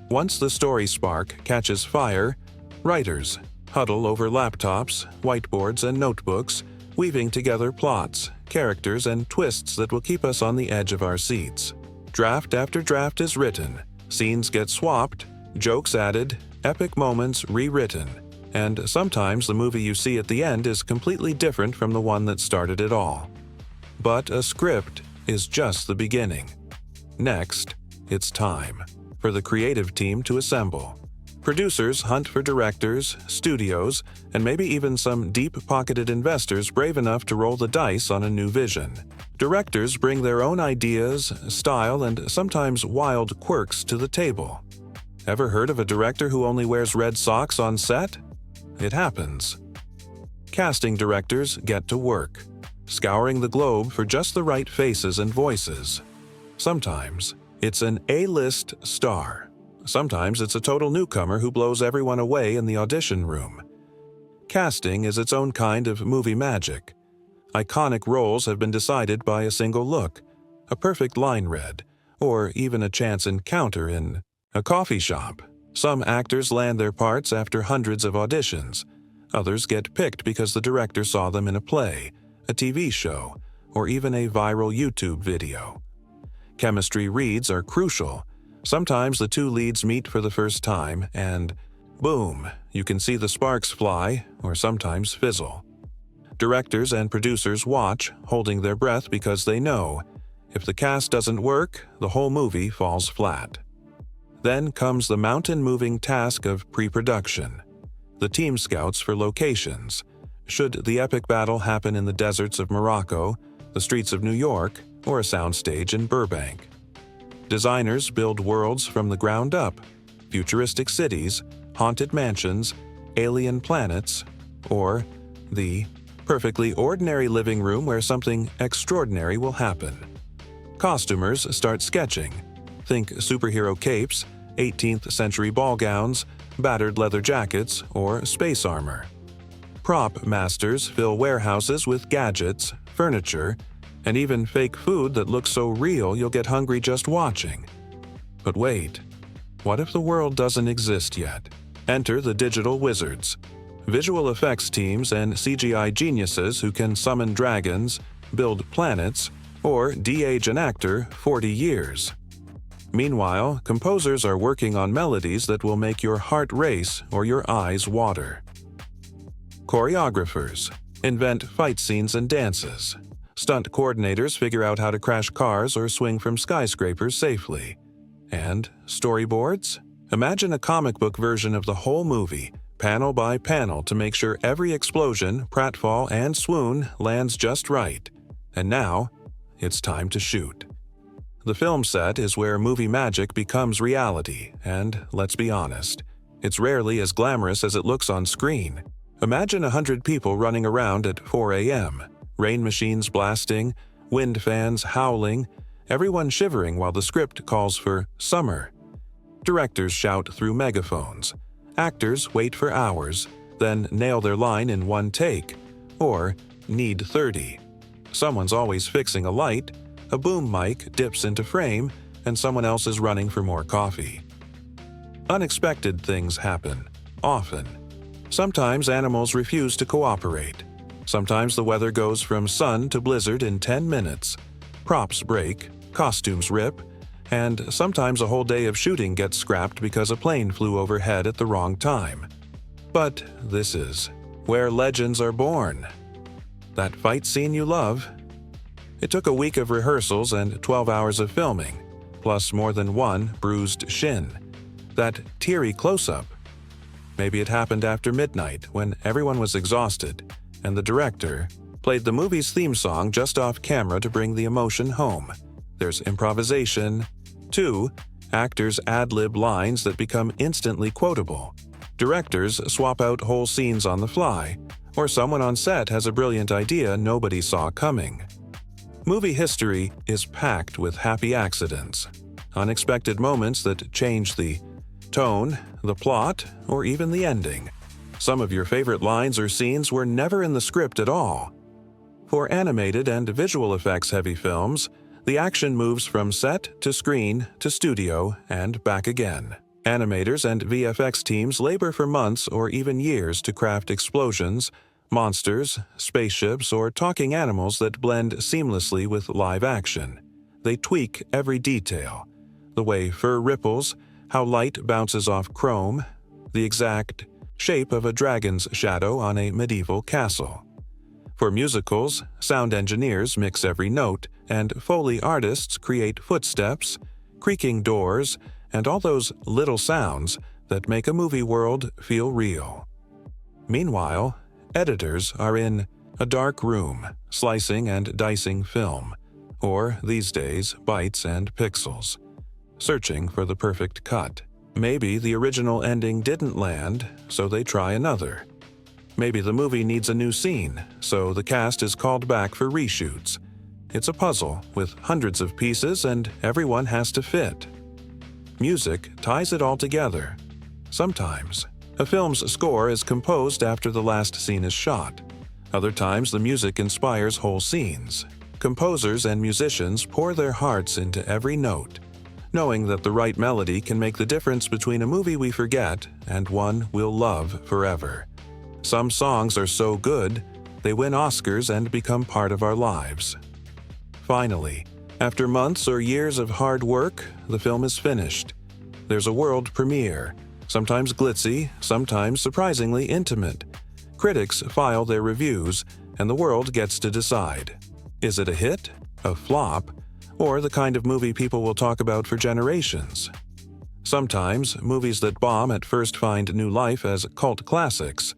Once the story spark catches fire, writers huddle over laptops, whiteboards, and notebooks, weaving together plots, characters, and twists that will keep us on the edge of our seats. Draft after draft is written, scenes get swapped, jokes added, epic moments rewritten, and sometimes the movie you see at the end is completely different from the one that started it all. But a script is just the beginning. Next, it's time for the creative team to assemble. Producers hunt for directors, studios, and maybe even some deep-pocketed investors brave enough to roll the dice on a new vision. Directors bring their own ideas, style, and sometimes wild quirks to the table. Ever heard of a director who only wears red socks on set? It happens. Casting directors get to work, scouring the globe for just the right faces and voices. Sometimes it's an A-list star. Sometimes it's a total newcomer who blows everyone away in the audition room. Casting is its own kind of movie magic. iconic roles have been decided by a single look, a perfect line read, or even a chance encounter in a coffee shop. Some actors land their parts after hundreds of auditions. Others get picked because the director saw them in a play, a TV show, or even a viral YouTube video. Chemistry reads are crucial. Sometimes the two leads meet for the first time and, boom, you can see the sparks fly or sometimes fizzle. Directors and producers watch, holding their breath because they know, if the cast doesn't work, the whole movie falls flat. Then comes the mountain-moving task of pre-production. The team scouts for locations. Should the epic battle happen in the deserts of Morocco, the streets of New York, or a soundstage in Burbank? Designers build worlds from the ground up, futuristic cities, haunted mansions, alien planets, or the perfectly ordinary living room where something extraordinary will happen. Costumers start sketching. Think superhero capes, 18th century ball gowns, battered leather jackets, or space armor. Prop masters fill warehouses with gadgets, furniture, and even fake food that looks so real you'll get hungry just watching. But wait, what if the world doesn't exist yet? Enter the digital wizards, visual effects teams and CGI geniuses who can summon dragons, build planets, or de-age an actor 40 years. Meanwhile, composers are working on melodies that will make your heart race or your eyes water. Choreographers invent fight scenes and dances. Stunt coordinators figure out how to crash cars or swing from skyscrapers safely. And storyboards? Imagine a comic book version of the whole movie, panel by panel, to make sure every explosion, pratfall, and swoon lands just right. And now, it's time to shoot. The film set is where movie magic becomes reality, and let's be honest, it's rarely as glamorous as it looks on screen. Imagine 100 people running around at 4 a.m., rain machines blasting, wind fans howling, everyone shivering while the script calls for summer. Directors shout through megaphones. Actors wait for hours, then nail their line in one take, or need 30. Someone's always fixing a light, a boom mic dips into frame, and someone else is running for more coffee. Unexpected things happen, often. Sometimes animals refuse to cooperate. Sometimes the weather goes from sun to blizzard in 10 minutes. Props break, costumes rip, and sometimes a whole day of shooting gets scrapped because a plane flew overhead at the wrong time. But this is where legends are born. That fight scene you love? It took a week of rehearsals and 12 hours of filming, plus more than one bruised shin. That teary close-up? Maybe it happened after midnight when everyone was exhausted, and the director played the movie's theme song just off camera to bring the emotion home. There's improvisation. 2. Actors ad-lib lines that become instantly quotable. Directors swap out whole scenes on the fly, or someone on set has a brilliant idea nobody saw coming. Movie history is packed with happy accidents, unexpected moments that change the tone, the plot, or even the ending. Some of your favorite lines or scenes were never in the script at all. For animated and visual effects-heavy films, the action moves from set to screen to studio and back again. Animators and VFX teams labor for months or even years to craft explosions, monsters, spaceships, or talking animals that blend seamlessly with live action. They tweak every detail: the way fur ripples, how light bounces off chrome, the exact shape of a dragon's shadow on a medieval castle. For musicals, sound engineers mix every note, and Foley artists create footsteps, creaking doors, and all those little sounds that make a movie world feel real. Meanwhile, editors are in a dark room, slicing and dicing film, or these days, bytes and pixels, searching for the perfect cut. Maybe the original ending didn't land, so they try another. Maybe the movie needs a new scene, so the cast is called back for reshoots. It's a puzzle with hundreds of pieces and everyone has to fit. Music ties it all together. Sometimes, a film's score is composed after the last scene is shot. Other times, the music inspires whole scenes. Composers and musicians pour their hearts into every note, knowing that the right melody can make the difference between a movie we forget and one we'll love forever. Some songs are so good, they win Oscars and become part of our lives. Finally, after months or years of hard work, the film is finished. There's a world premiere, sometimes glitzy, sometimes surprisingly intimate. Critics file their reviews, and the world gets to decide. Is it a hit, a flop, or the kind of movie people will talk about for generations? Sometimes, movies that bomb at first find new life as cult classics.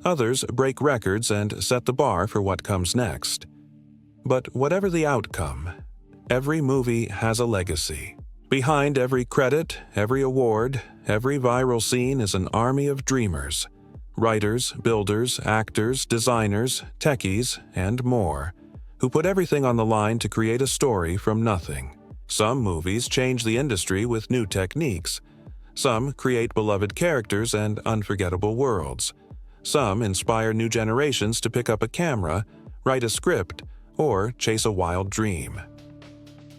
Others break records and set the bar for what comes next. But whatever the outcome, every movie has a legacy. Behind every credit, every award, every viral scene is an army of dreamers. Writers, builders, actors, designers, techies, and more, who put everything on the line to create a story from nothing. Some movies change the industry with new techniques. Some create beloved characters and unforgettable worlds. Some inspire new generations to pick up a camera, write a script, or chase a wild dream.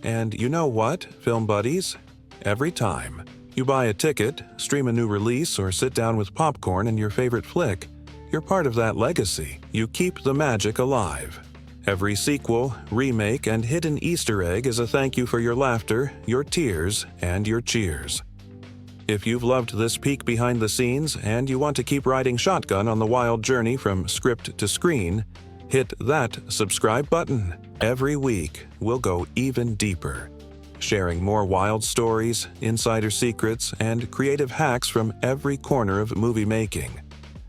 And you know what, film buddies? Every time you buy a ticket, stream a new release, or sit down with popcorn and your favorite flick, you're part of that legacy. You keep the magic alive. Every sequel, remake, and hidden Easter egg is a thank you for your laughter, your tears, and your cheers. If you've loved this peek behind the scenes and you want to keep riding shotgun on the wild journey from script to screen, hit that subscribe button. Every week, we'll go even deeper, sharing more wild stories, insider secrets, and creative hacks from every corner of movie making.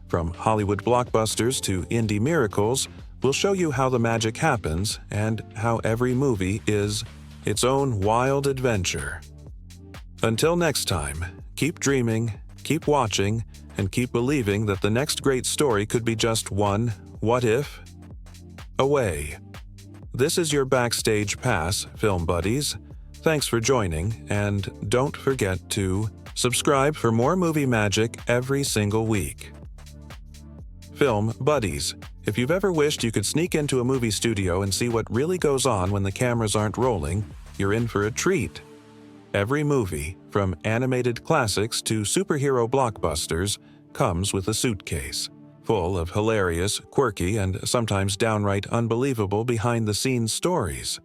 From Hollywood blockbusters to indie miracles, we'll show you how the magic happens and how every movie is its own wild adventure. Until next time, keep dreaming, keep watching, and keep believing that the next great story could be just one what if away. This is your backstage pass, film buddies. Thanks for joining, and don't forget to subscribe for more movie magic every single week. Film buddies. If you've ever wished you could sneak into a movie studio and see what really goes on when the cameras aren't rolling, you're in for a treat. Every movie, from animated classics to superhero blockbusters, comes with a suitcase, full of hilarious, quirky, and sometimes downright unbelievable behind-the-scenes stories.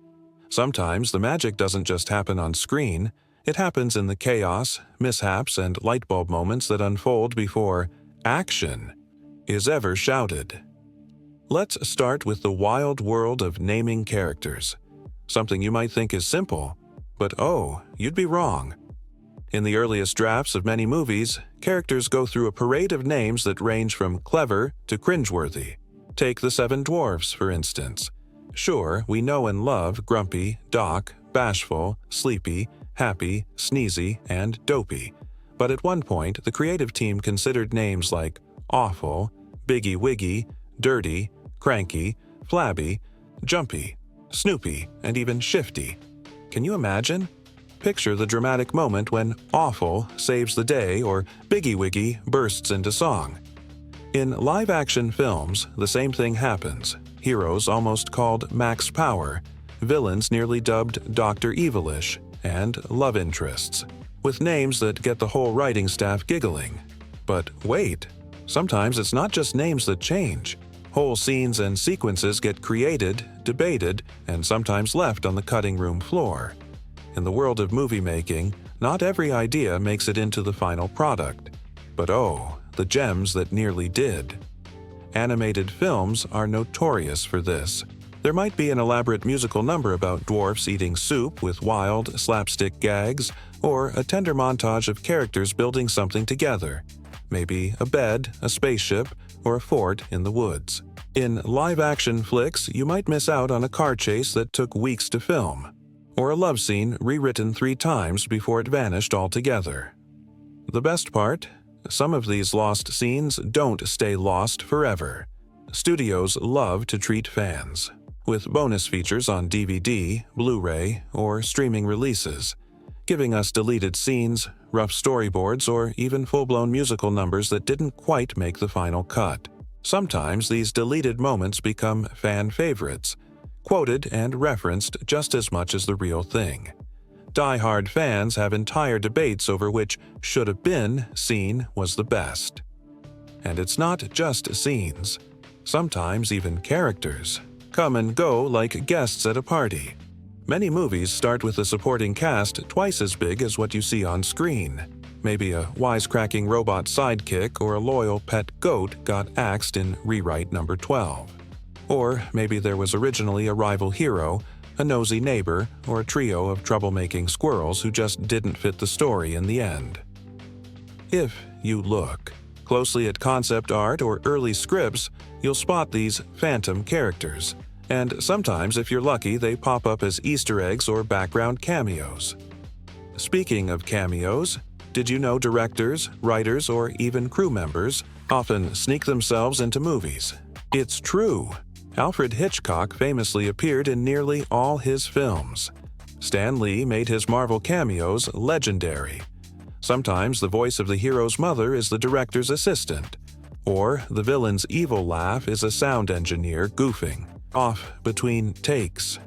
Sometimes the magic doesn't just happen on screen, it happens in the chaos, mishaps, and lightbulb moments that unfold before action is ever shouted. Let's start with the wild world of naming characters. Something you might think is simple, but oh, you'd be wrong. In the earliest drafts of many movies, characters go through a parade of names that range from clever to cringeworthy. Take the Seven Dwarfs, for instance. Sure, we know and love Grumpy, Doc, Bashful, Sleepy, Happy, Sneezy, and Dopey. But at one point, the creative team considered names like Awful, Biggie Wiggy, Dirty, Cranky, Flabby, Jumpy, Snoopy, and even Shifty. Can you imagine? Picture the dramatic moment when Awful saves the day or Biggie Wiggy bursts into song. In live-action films, the same thing happens. Heroes almost called Max Power, villains nearly dubbed Dr. Evilish, and love interests, with names that get the whole writing staff giggling. But wait, sometimes it's not just names that change. Whole scenes and sequences get created, debated, and sometimes left on the cutting room floor. In the world of movie making, not every idea makes it into the final product. But oh, the gems that nearly did. Animated films are notorious for this. There might be an elaborate musical number about dwarfs eating soup with wild, slapstick gags, or a tender montage of characters building something together. Maybe a bed, a spaceship, or a fort in the woods. In live-action flicks, you might miss out on a car chase that took weeks to film, or a love scene rewritten 3 times before it vanished altogether. The best part? Some of these lost scenes don't stay lost forever. Studios love to treat fans with bonus features on DVD, Blu-ray, or streaming releases, giving us deleted scenes, rough storyboards, or even full-blown musical numbers that didn't quite make the final cut. Sometimes these deleted moments become fan favorites, quoted and referenced just as much as the real thing. Die-hard fans have entire debates over which should-have-been scene was the best. And it's not just scenes. Sometimes even characters come and go like guests at a party. Many movies start with a supporting cast twice as big as what you see on screen. Maybe a wisecracking robot sidekick or a loyal pet goat got axed in rewrite number 12. Or maybe there was originally a rival hero, a nosy neighbor, or a trio of troublemaking squirrels who just didn't fit the story in the end. If you look closely at concept art or early scripts, you'll spot these phantom characters. And sometimes, if you're lucky, they pop up as Easter eggs or background cameos. Speaking of cameos, did you know directors, writers, or even crew members often sneak themselves into movies? It's true. Alfred Hitchcock famously appeared in nearly all his films. Stan Lee made his Marvel cameos legendary. Sometimes the voice of the hero's mother is the director's assistant, or the villain's evil laugh is a sound engineer goofing off between takes.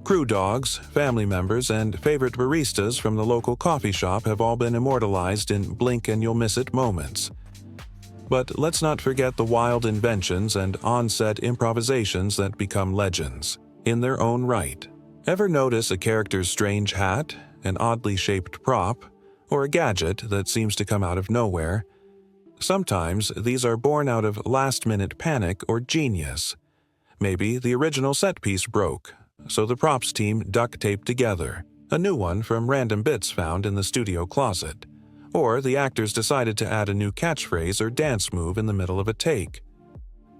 Crew dogs, family members, and favorite baristas from the local coffee shop have all been immortalized in blink-and-you'll-miss-it moments. But let's not forget the wild inventions and on-set improvisations that become legends, in their own right. Ever notice a character's strange hat, an oddly shaped prop, or a gadget that seems to come out of nowhere? Sometimes these are born out of last-minute panic or genius. Maybe the original set piece broke, so the props team duct-taped together a new one from random bits found in the studio closet. Or the actors decided to add a new catchphrase or dance move in the middle of a take.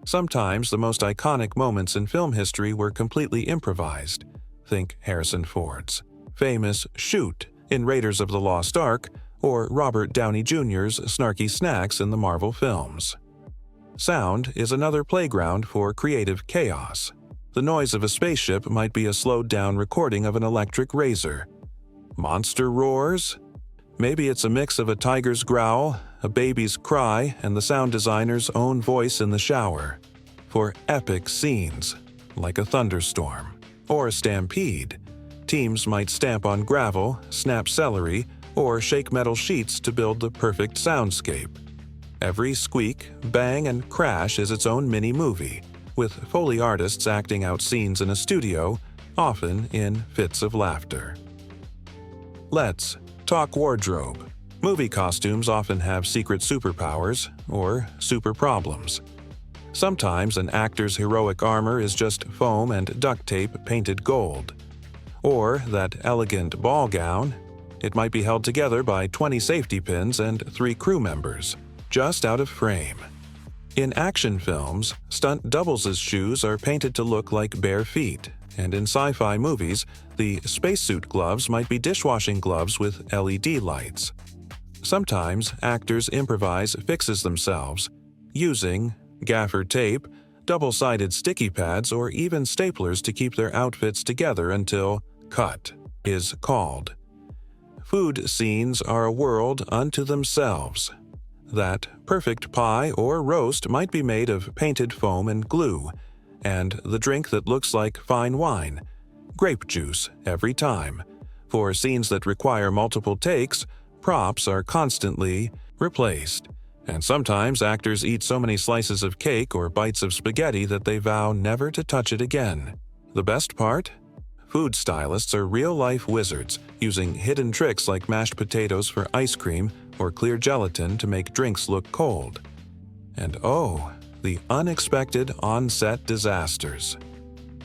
Sometimes the most iconic moments in film history were completely improvised. Think Harrison Ford's famous "shoot" in Raiders of the Lost Ark, or Robert Downey Jr.'s snarky snacks in the Marvel films. Sound is another playground for creative chaos. The noise of a spaceship might be a slowed-down recording of an electric razor. Monster roars? Maybe it's a mix of a tiger's growl, a baby's cry, and the sound designer's own voice in the shower. For epic scenes, like a thunderstorm or a stampede, teams might stamp on gravel, snap celery, or shake metal sheets to build the perfect soundscape. Every squeak, bang, and crash is its own mini-movie, with Foley artists acting out scenes in a studio, often in fits of laughter. Let's talk wardrobe. Movie costumes often have secret superpowers or super problems. Sometimes an actor's heroic armor is just foam and duct tape painted gold. Or that elegant ball gown, it might be held together by 20 safety pins and 3 crew members, just out of frame. In action films, stunt doubles' shoes are painted to look like bare feet, and in sci-fi movies, the spacesuit gloves might be dishwashing gloves with LED lights. Sometimes actors improvise fixes themselves, using gaffer tape, double-sided sticky pads, or even staplers to keep their outfits together until cut is called. Food scenes are a world unto themselves. That perfect pie or roast might be made of painted foam and glue, and the drink that looks like fine wine, grape juice every time. For scenes that require multiple takes, props are constantly replaced, and sometimes actors eat so many slices of cake or bites of spaghetti that they vow never to touch it again. The best part? Food stylists are real-life wizards, using hidden tricks like mashed potatoes for ice cream or clear gelatin to make drinks look cold. And oh, the unexpected on-set disasters.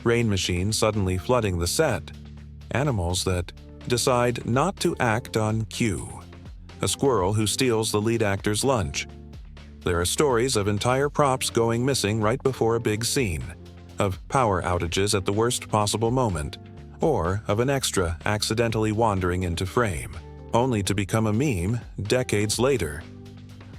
Rain machines suddenly flooding the set. Animals that decide not to act on cue. A squirrel who steals the lead actor's lunch. There are stories of entire props going missing right before a big scene, of power outages at the worst possible moment, or of an extra accidentally wandering into frame, only to become a meme decades later.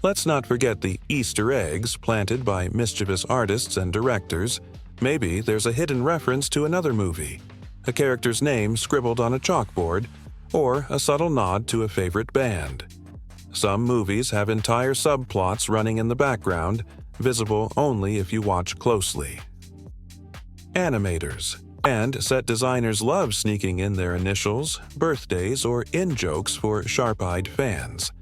Let's not forget the Easter eggs planted by mischievous artists and directors. Maybe there's a hidden reference to another movie, a character's name scribbled on a chalkboard, or a subtle nod to a favorite band. Some movies have entire subplots running in the background, visible only if you watch closely. Animators and set designers love sneaking in their initials, birthdays, or in-jokes for sharp-eyed fans.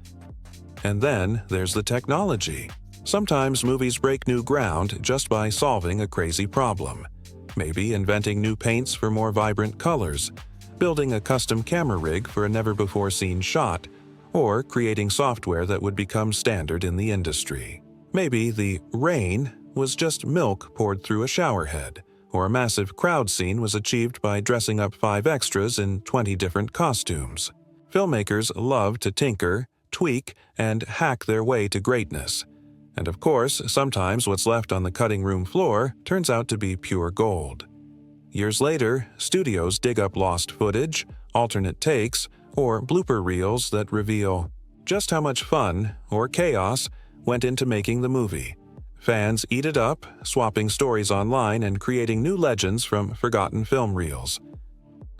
And then there's the technology. Sometimes movies break new ground just by solving a crazy problem. Maybe inventing new paints for more vibrant colors, building a custom camera rig for a never-before-seen shot, or creating software that would become standard in the industry. Maybe the rain was just milk poured through a shower head, or a massive crowd scene was achieved by dressing up 5 extras in 20 different costumes. Filmmakers love to tinker, tweak, and hack their way to greatness. And of course, sometimes what's left on the cutting room floor turns out to be pure gold. Years later, studios dig up lost footage, alternate takes, or blooper reels that reveal just how much fun, or chaos, went into making the movie. Fans eat it up, swapping stories online and creating new legends from forgotten film reels.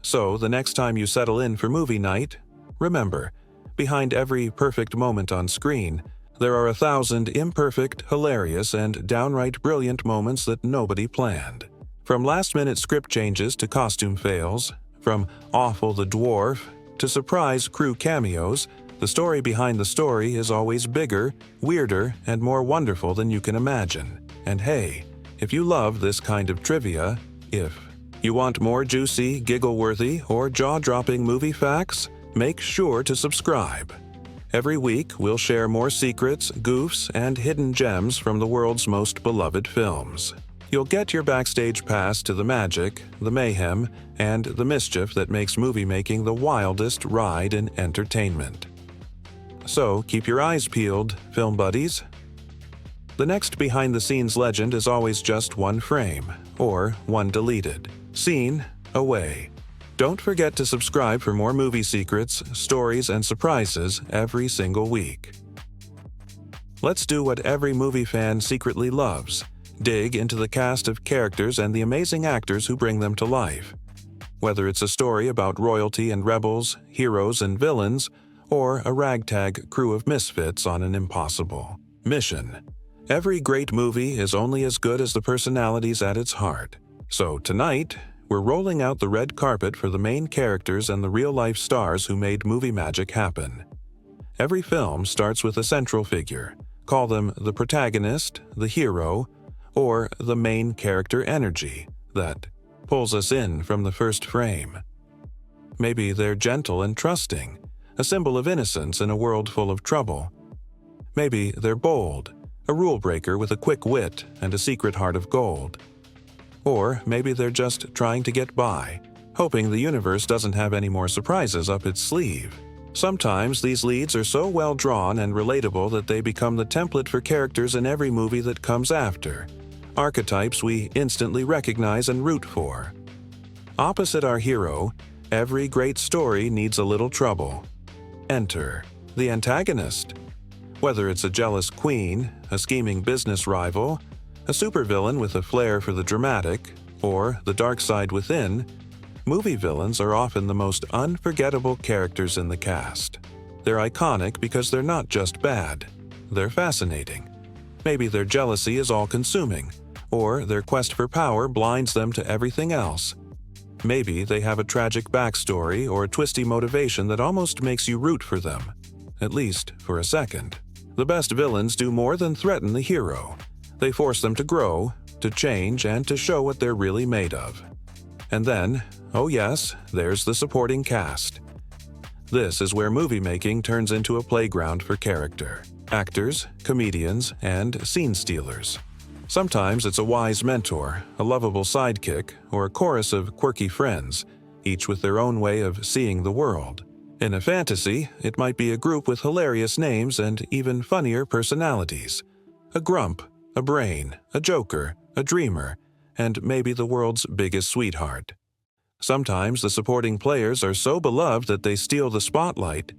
So, the next time you settle in for movie night, remember, behind every perfect moment on screen, there are 1,000 imperfect, hilarious, and downright brilliant moments that nobody planned. From last-minute script changes to costume fails, from Awful the Dwarf to surprise crew cameos, the story behind the story is always bigger, weirder, and more wonderful than you can imagine. And hey, if you love this kind of trivia, if you want more juicy, giggle-worthy, or jaw-dropping movie facts, make sure to subscribe. Every week, we'll share more secrets, goofs, and hidden gems from the world's most beloved films. You'll get your backstage pass to the magic, the mayhem, and the mischief that makes movie-making the wildest ride in entertainment. So keep your eyes peeled, film buddies. The next behind-the-scenes legend is always just one frame, or one deleted scene away. Don't forget to subscribe for more movie secrets, stories, and surprises every single week. Let's do what every movie fan secretly loves: dig into the cast of characters and the amazing actors who bring them to life. Whether it's a story about royalty and rebels, heroes and villains, or a ragtag crew of misfits on an impossible mission, every great movie is only as good as the personalities at its heart. So tonight, we're rolling out the red carpet for the main characters and the real-life stars who made movie magic happen. Every film starts with a central figure. Call them the protagonist, the hero, or the main character energy that pulls us in from the first frame. Maybe they're gentle and trusting, a symbol of innocence in a world full of trouble. Maybe they're bold, a rule breaker with a quick wit and a secret heart of gold. Or maybe they're just trying to get by, hoping the universe doesn't have any more surprises up its sleeve. Sometimes these leads are so well drawn and relatable that they become the template for characters in every movie that comes after, archetypes we instantly recognize and root for. Opposite our hero, every great story needs a little trouble. Enter the antagonist. Whether it's a jealous queen, a scheming business rival, a supervillain with a flair for the dramatic, or the dark side within, movie villains are often the most unforgettable characters in the cast. They're iconic because they're not just bad, they're fascinating. Maybe their jealousy is all-consuming, or their quest for power blinds them to everything else. Maybe they have a tragic backstory or a twisty motivation that almost makes you root for them, at least for a second. The best villains do more than threaten the hero. They force them to grow, to change, and to show what they're really made of. And then, oh yes, there's the supporting cast. This is where movie making turns into a playground for character. Actors, comedians, and scene stealers. Sometimes it's a wise mentor, a lovable sidekick, or a chorus of quirky friends, each with their own way of seeing the world. In a fantasy, it might be a group with hilarious names and even funnier personalities. A grump, a brain, a joker, a dreamer, and maybe the world's biggest sweetheart. Sometimes the supporting players are so beloved that they steal the spotlight.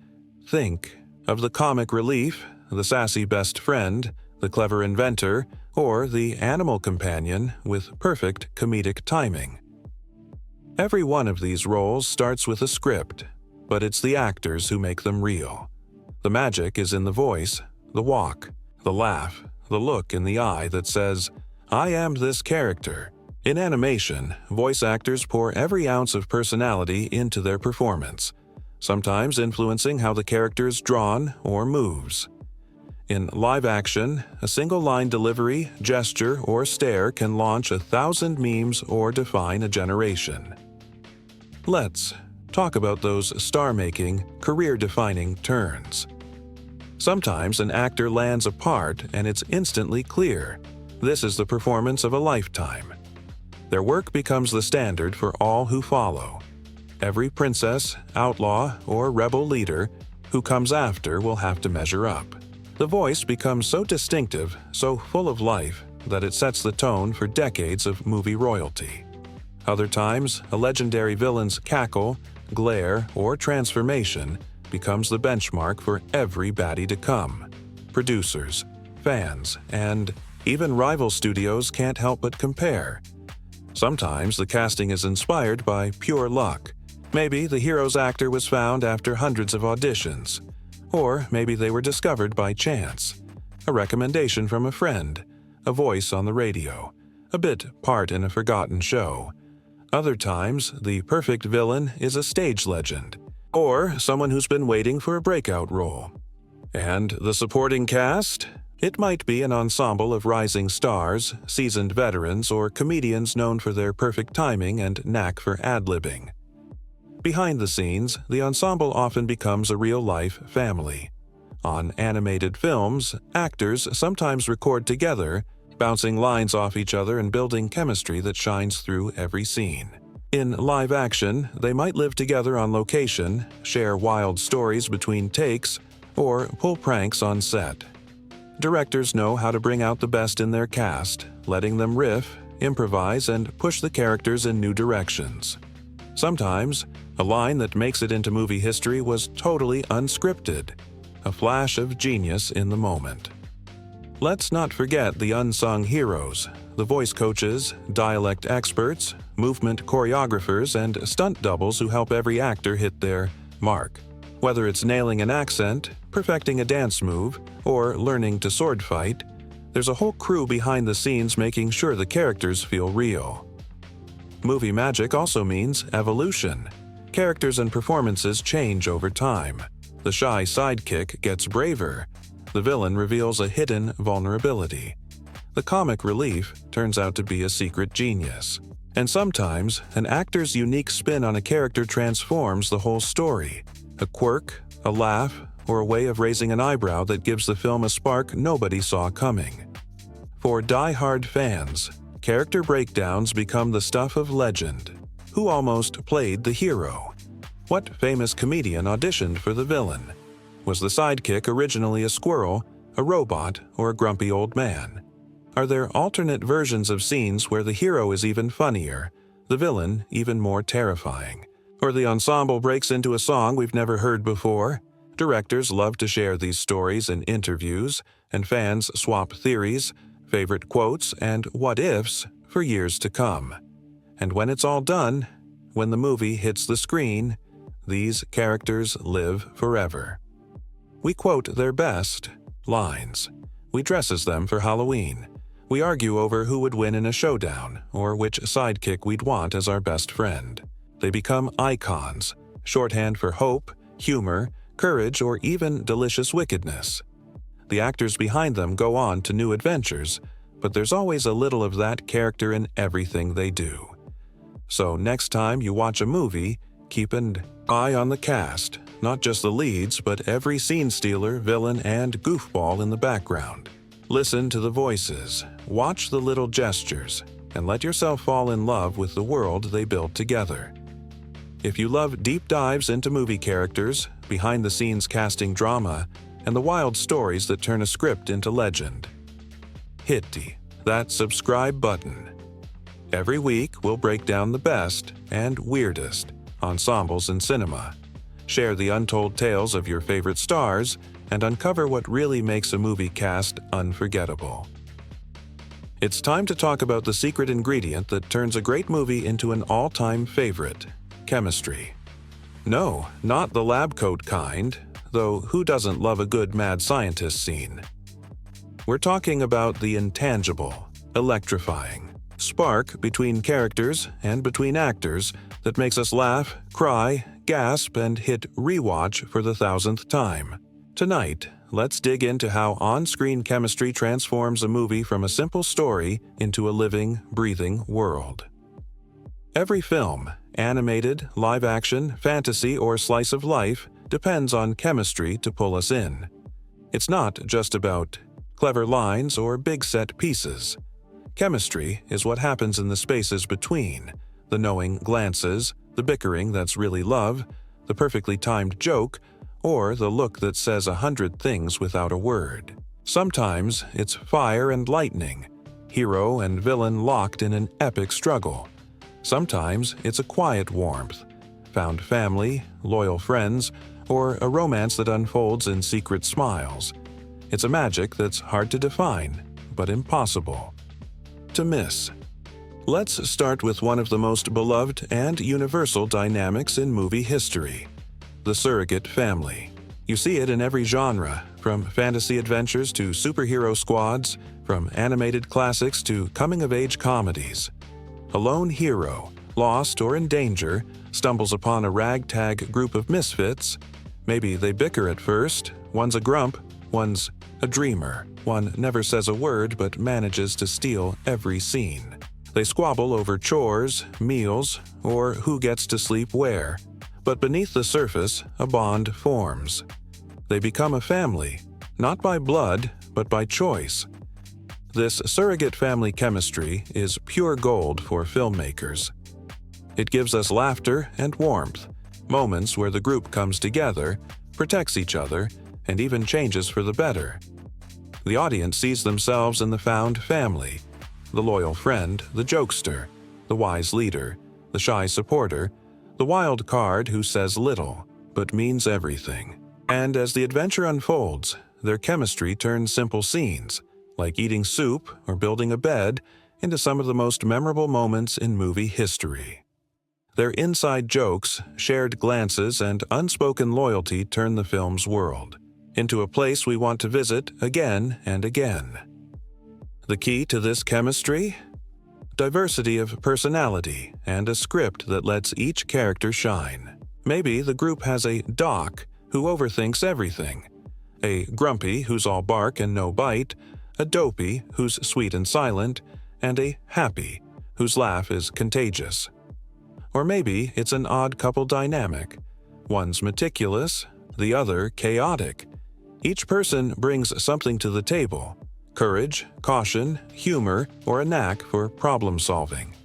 Think of the comic relief, the sassy best friend, the clever inventor, or the animal companion with perfect comedic timing. Every one of these roles starts with a script, but it's the actors who make them real. The magic is in the voice, the walk, the laugh, the look in the eye that says, "I am this character." In animation, voice actors pour every ounce of personality into their performance, sometimes influencing how the character is drawn or moves. In live action, a single line delivery, gesture, or stare can launch 1,000 memes or define a generation. Let's talk about those star-making, career-defining turns. Sometimes an actor lands a part and it's instantly clear. This is the performance of a lifetime. Their work becomes the standard for all who follow. Every princess, outlaw, or rebel leader who comes after will have to measure up. The voice becomes so distinctive, so full of life, that it sets the tone for decades of movie royalty. Other times, a legendary villain's cackle, glare, or transformation becomes the benchmark for every baddie to come. Producers, fans, and even rival studios can't help but compare. Sometimes the casting is inspired by pure luck. Maybe the hero's actor was found after hundreds of auditions. Or maybe they were discovered by chance. A recommendation from a friend, a voice on the radio, a bit part in a forgotten show. Other times, the perfect villain is a stage legend, or someone who's been waiting for a breakout role. And the supporting cast? It might be an ensemble of rising stars, seasoned veterans, or comedians known for their perfect timing and knack for ad-libbing. Behind the scenes, the ensemble often becomes a real-life family. On animated films, actors sometimes record together, bouncing lines off each other and building chemistry that shines through every scene. In live action, they might live together on location, share wild stories between takes, or pull pranks on set. Directors know how to bring out the best in their cast, letting them riff, improvise, and push the characters in new directions. Sometimes, a line that makes it into movie history was totally unscripted, a flash of genius in the moment. Let's not forget the unsung heroes, the voice coaches, dialect experts, movement choreographers, and stunt doubles who help every actor hit their mark. Whether it's nailing an accent, perfecting a dance move, or learning to sword fight, there's a whole crew behind the scenes making sure the characters feel real. Movie magic also means evolution. Characters and performances change over time. The shy sidekick gets braver. The villain reveals a hidden vulnerability. The comic relief turns out to be a secret genius. And sometimes, an actor's unique spin on a character transforms the whole story. A quirk, a laugh, or a way of raising an eyebrow that gives the film a spark nobody saw coming. For die-hard fans, character breakdowns become the stuff of legend. Who almost played the hero? What famous comedian auditioned for the villain? Was the sidekick originally a squirrel, a robot, or a grumpy old man? Are there alternate versions of scenes where the hero is even funnier, the villain even more terrifying? Or the ensemble breaks into a song we've never heard before? Directors love to share these stories in interviews, and fans swap theories, favorite quotes, and what-ifs for years to come. And when it's all done, when the movie hits the screen, these characters live forever. We quote their best lines. We dress as them for Halloween. We argue over who would win in a showdown, or which sidekick we'd want as our best friend. They become icons, shorthand for hope, humor, courage, or even delicious wickedness. The actors behind them go on to new adventures, but there's always a little of that character in everything they do. So next time you watch a movie, keep an eye on the cast, not just the leads, but every scene stealer, villain, and goofball in the background. Listen to the voices, watch the little gestures, and let yourself fall in love with the world they build together. If you love deep dives into movie characters, behind-the-scenes casting drama, and the wild stories that turn a script into legend, hit that subscribe button. Every week, we'll break down the best and weirdest ensembles in cinema, share the untold tales of your favorite stars, and uncover what really makes a movie cast unforgettable. It's time to talk about the secret ingredient that turns a great movie into an all-time favorite: chemistry. No, not the lab coat kind, though who doesn't love a good mad scientist scene? We're talking about the intangible, electrifying spark between characters and between actors that makes us laugh, cry, gasp, and hit rewatch for the 1,000th time. Tonight, let's dig into how on-screen chemistry transforms a movie from a simple story into a living, breathing world. Every film, animated, live-action, fantasy, or slice of life, depends on chemistry to pull us in. It's not just about clever lines or big set pieces. Chemistry is what happens in the spaces between, the knowing glances, the bickering that's really love, the perfectly timed joke, or the look that says 100 things without a word. Sometimes it's fire and lightning, hero and villain locked in an epic struggle. Sometimes it's a quiet warmth, found family, loyal friends, or a romance that unfolds in secret smiles. It's a magic that's hard to define, but impossible to miss. Let's start with one of the most beloved and universal dynamics in movie history: the surrogate family. You see it in every genre, from fantasy adventures to superhero squads, from animated classics to coming-of-age comedies. A lone hero, lost or in danger, stumbles upon a ragtag group of misfits. Maybe they bicker at first, one's a grump, one's a dreamer. One never says a word but manages to steal every scene. They squabble over chores, meals, or who gets to sleep where. But beneath the surface, a bond forms. They become a family, not by blood, but by choice. This surrogate family chemistry is pure gold for filmmakers. It gives us laughter and warmth, moments where the group comes together, protects each other, and even changes for the better. The audience sees themselves in the found family, the loyal friend, the jokester, the wise leader, the shy supporter, the wild card who says little, but means everything. And as the adventure unfolds, their chemistry turns simple scenes, like eating soup or building a bed, into some of the most memorable moments in movie history. Their inside jokes, shared glances, and unspoken loyalty turn the film's world into a place we want to visit again and again. The key to this chemistry? Diversity of personality and a script that lets each character shine. Maybe the group has a Doc who overthinks everything, a Grumpy who's all bark and no bite, a Dopey who's sweet and silent, and a Happy whose laugh is contagious. Or maybe it's an odd couple dynamic. One's meticulous, the other chaotic. Each person brings something to the table: courage, caution, humor, or a knack for problem solving.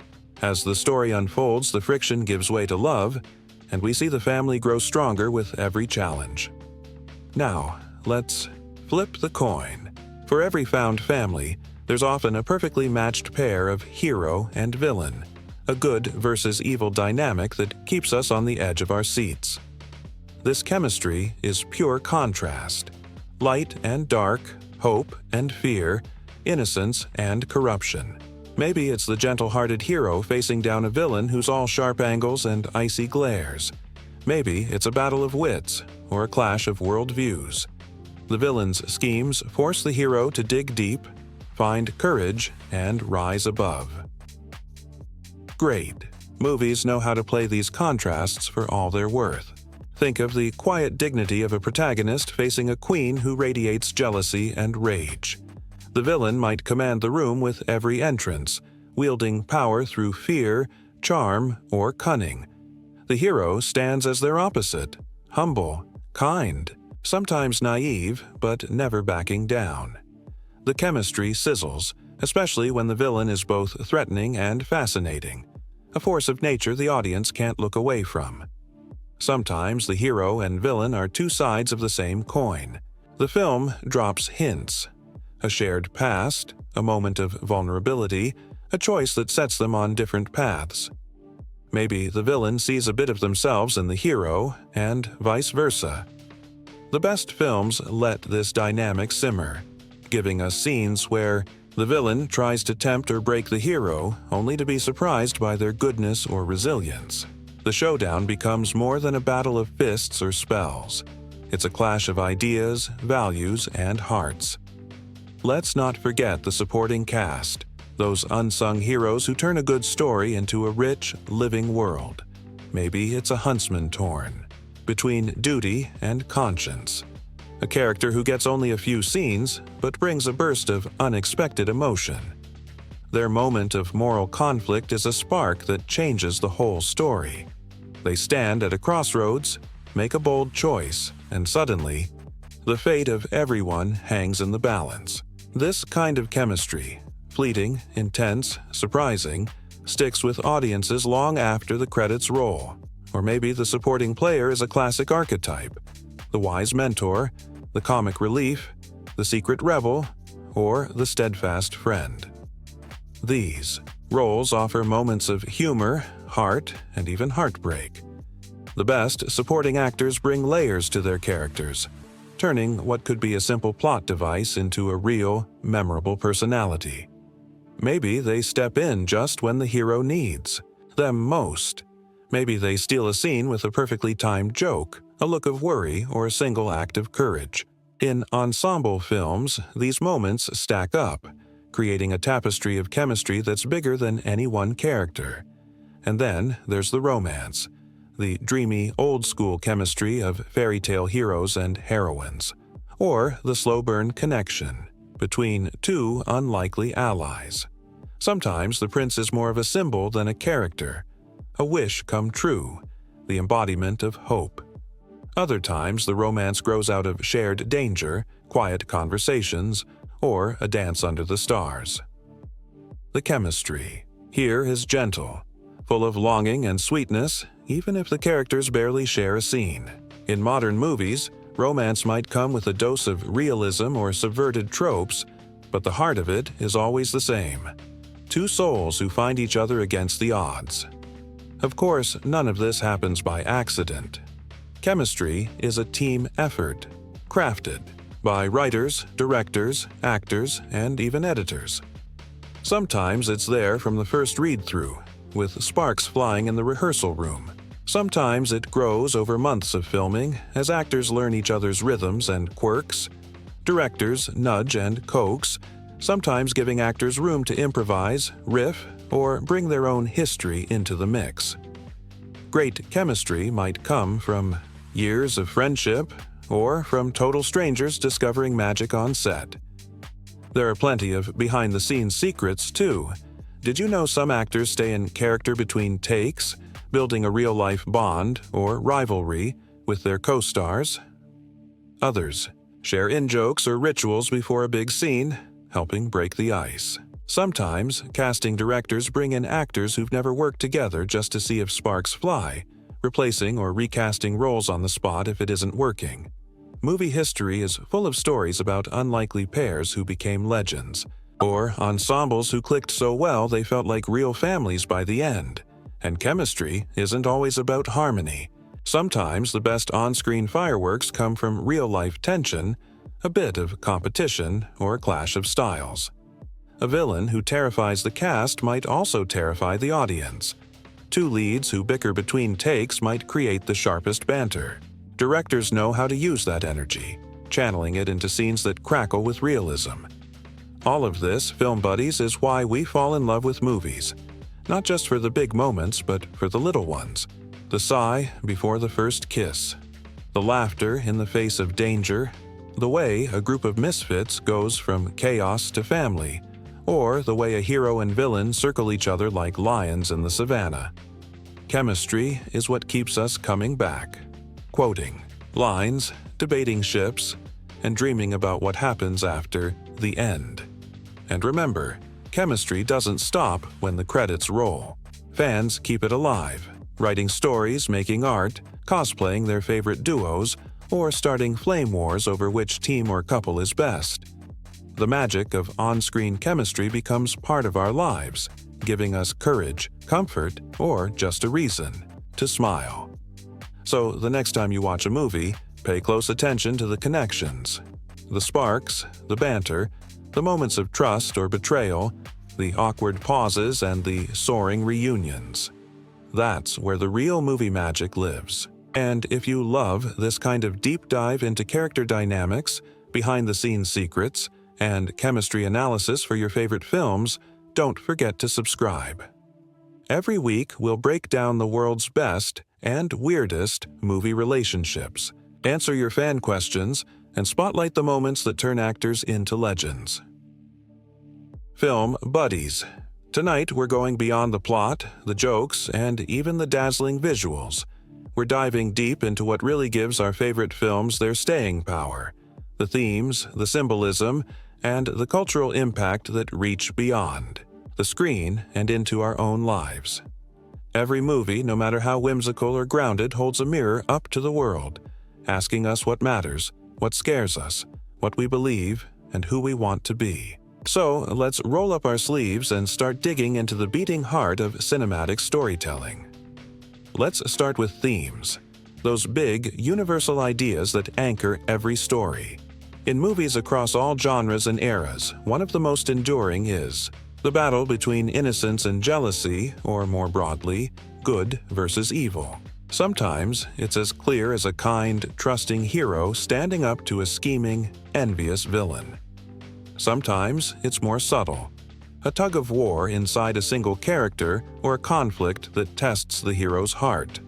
As the story unfolds, the friction gives way to love, and we see the family grow stronger with every challenge. Now, let's flip the coin. For every found family, there's often a perfectly matched pair of hero and villain, a good versus evil dynamic that keeps us on the edge of our seats. This chemistry is pure contrast: light and dark, hope and fear, innocence and corruption. Maybe it's the gentle-hearted hero facing down a villain who's all sharp angles and icy glares. Maybe it's a battle of wits or a clash of worldviews. The villain's schemes force the hero to dig deep, find courage, and rise above. Great. Movies know how to play these contrasts for all they're worth. Think of the quiet dignity of a protagonist facing a queen who radiates jealousy and rage. The villain might command the room with every entrance, wielding power through fear, charm, or cunning. The hero stands as their opposite: humble, kind, sometimes naive, but never backing down. The chemistry sizzles, especially when the villain is both threatening and fascinating, a force of nature the audience can't look away from. Sometimes the hero and villain are two sides of the same coin. The film drops hints: a shared past, a moment of vulnerability, a choice that sets them on different paths. Maybe the villain sees a bit of themselves in the hero, and vice versa. The best films let this dynamic simmer, giving us scenes where the villain tries to tempt or break the hero, only to be surprised by their goodness or resilience. The showdown becomes more than a battle of fists or spells. It's a clash of ideas, values, and hearts. let's not forget the supporting cast, those unsung heroes who turn a good story into a rich, living world. Maybe it's a huntsman torn between duty and conscience. A character who gets only a few scenes, but brings a burst of unexpected emotion. Their moment of moral conflict is a spark that changes the whole story. They stand at a crossroads, make a bold choice, and suddenly, the fate of everyone hangs in the balance. This kind of chemistry, fleeting, intense, surprising, sticks with audiences long after the credits roll. Or maybe the supporting player is a classic archetype: the wise mentor, the comic relief, the secret rebel, or the steadfast friend. These roles offer moments of humor, heart, and even heartbreak. The best supporting actors bring layers to their characters, turning what could be a simple plot device into a real, memorable personality. Maybe they step in just when the hero needs them most. Maybe they steal a scene with a perfectly timed joke, a look of worry, or a single act of courage. In ensemble films, these moments stack up, creating a tapestry of chemistry that's bigger than any one character. And then there's the romance, the dreamy, old-school chemistry of fairy tale heroes and heroines, or the slow-burn connection between two unlikely allies. Sometimes the prince is more of a symbol than a character, a wish come true, the embodiment of hope. Other times, the romance grows out of shared danger, quiet conversations, or a dance under the stars. The chemistry here is gentle, full of longing and sweetness, even if the characters barely share a scene. In modern movies, romance might come with a dose of realism or subverted tropes, but the heart of it is always the same: two souls who find each other against the odds. Of course, none of this happens by accident. Chemistry is a team effort, crafted by writers, directors, actors, and even editors. Sometimes it's there from the first read-through, with sparks flying in the rehearsal room. Sometimes it grows over months of filming as actors learn each other's rhythms and quirks. Directors nudge and coax, sometimes giving actors room to improvise, riff, or bring their own history into the mix. Great chemistry might come from years of friendship, or from total strangers discovering magic on set. There are plenty of behind-the-scenes secrets, too. Did you know some actors stay in character between takes, building a real-life bond or rivalry with their co-stars? Others share in-jokes or rituals before a big scene, helping break the ice. Sometimes, casting directors bring in actors who've never worked together just to see if sparks fly, replacing or recasting roles on the spot if it isn't working. Movie history is full of stories about unlikely pairs who became legends, or ensembles who clicked so well they felt like real families by the end. And chemistry isn't always about harmony. Sometimes the best on-screen fireworks come from real-life tension, a bit of competition, or a clash of styles. A villain who terrifies the cast might also terrify the audience. Two leads who bicker between takes might create the sharpest banter. Directors know how to use that energy, channeling it into scenes that crackle with realism. All of this, film buddies, is why we fall in love with movies. Not just for the big moments, but for the little ones. The sigh before the first kiss. The laughter in the face of danger. The way a group of misfits goes from chaos to family. Or the way a hero and villain circle each other like lions in the savannah. Chemistry is what keeps us coming back, quoting lines, debating ships, and dreaming about what happens after the end. And remember, chemistry doesn't stop when the credits roll. Fans keep it alive, writing stories, making art, cosplaying their favorite duos, or starting flame wars over which team or couple is best. The magic of on-screen chemistry becomes part of our lives, giving us courage, comfort, or just a reason to smile. So the next time you watch a movie, pay close attention to the connections, the sparks, the banter, the moments of trust or betrayal, the awkward pauses, and the soaring reunions. That's where the real movie magic lives. And if you love this kind of deep dive into character dynamics, behind-the-scenes secrets, and chemistry analysis for your favorite films, don't forget to subscribe. Every week, we'll break down the world's best and weirdest movie relationships, answer your fan questions, and spotlight the moments that turn actors into legends. Film Buddies. Tonight, we're going beyond the plot, the jokes, and even the dazzling visuals. We're diving deep into what really gives our favorite films their staying power, the themes, the symbolism, and the cultural impact that reach beyond the screen and into our own lives. Every movie, no matter how whimsical or grounded, holds a mirror up to the world, asking us what matters, what scares us, what we believe, and who we want to be. So, let's roll up our sleeves and start digging into the beating heart of cinematic storytelling. Let's start with themes, those big, universal ideas that anchor every story. In movies across all genres and eras, one of the most enduring is the battle between innocence and jealousy, or more broadly, good versus evil. Sometimes it's as clear as a kind, trusting hero standing up to a scheming, envious villain. Sometimes it's more subtle, a tug of war inside a single character or a conflict that tests the hero's heart.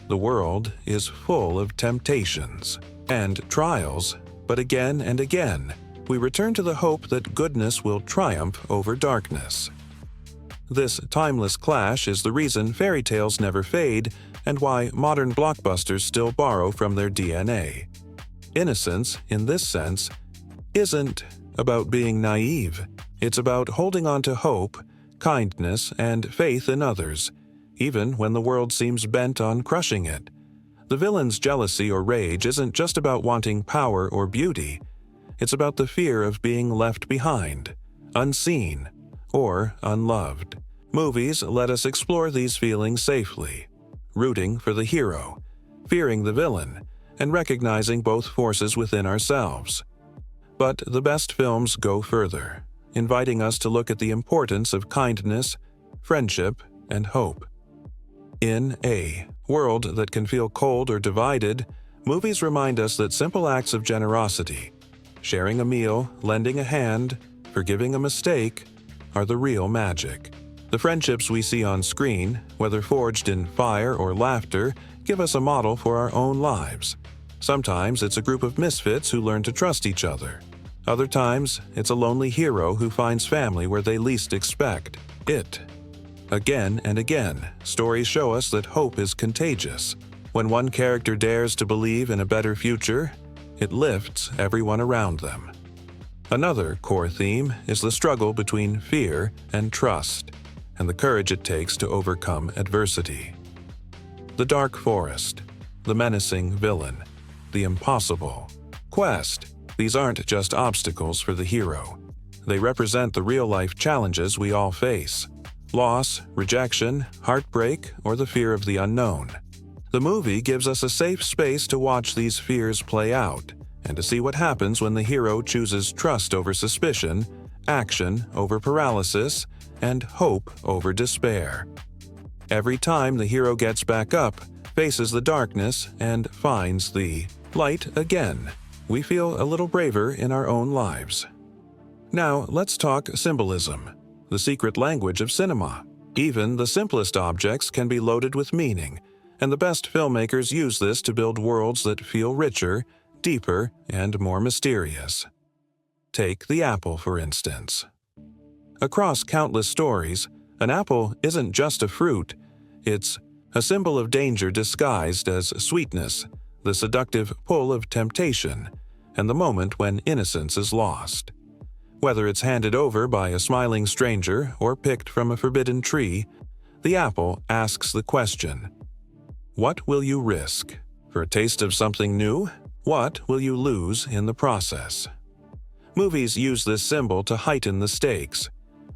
The world is full of temptations and trials, but again and again, we return to the hope that goodness will triumph over darkness. This timeless clash is the reason fairy tales never fade and why modern blockbusters still borrow from their DNA. Innocence, in this sense, isn't about being naive. It's about holding on to hope, kindness, and faith in others, even when the world seems bent on crushing it. The villain's jealousy or rage isn't just about wanting power or beauty. It's about the fear of being left behind, unseen, or unloved. Movies let us explore these feelings safely, rooting for the hero, fearing the villain, and recognizing both forces within ourselves. But the best films go further, inviting us to look at the importance of kindness, friendship, and hope. In a world that can feel cold or divided, movies remind us that simple acts of generosity, sharing a meal, lending a hand, forgiving a mistake, are the real magic. The friendships we see on screen, whether forged in fire or laughter, give us a model for our own lives. Sometimes it's a group of misfits who learn to trust each other. Other times, it's a lonely hero who finds family where they least expect it. Again and again, stories show us that hope is contagious. When one character dares to believe in a better future, it lifts everyone around them. Another core theme is the struggle between fear and trust, and the courage it takes to overcome adversity. The dark forest, the menacing villain, the impossible quest. These aren't just obstacles for the hero. They represent the real-life challenges we all face: loss, rejection, heartbreak, or the fear of the unknown. The movie gives us a safe space to watch these fears play out and to see what happens when the hero chooses trust over suspicion, action over paralysis, and hope over despair. Every time the hero gets back up, faces the darkness, and finds the light again, we feel a little braver in our own lives. Now, let's talk symbolism, the secret language of cinema. Even the simplest objects can be loaded with meaning, and the best filmmakers use this to build worlds that feel richer, deeper, and more mysterious. Take the apple, for instance. Across countless stories, an apple isn't just a fruit, it's a symbol of danger disguised as sweetness, the seductive pull of temptation, and the moment when innocence is lost. Whether it's handed over by a smiling stranger or picked from a forbidden tree, the apple asks the question, what will you risk? For a taste of something new? What will you lose in the process? Movies use this symbol to heighten the stakes,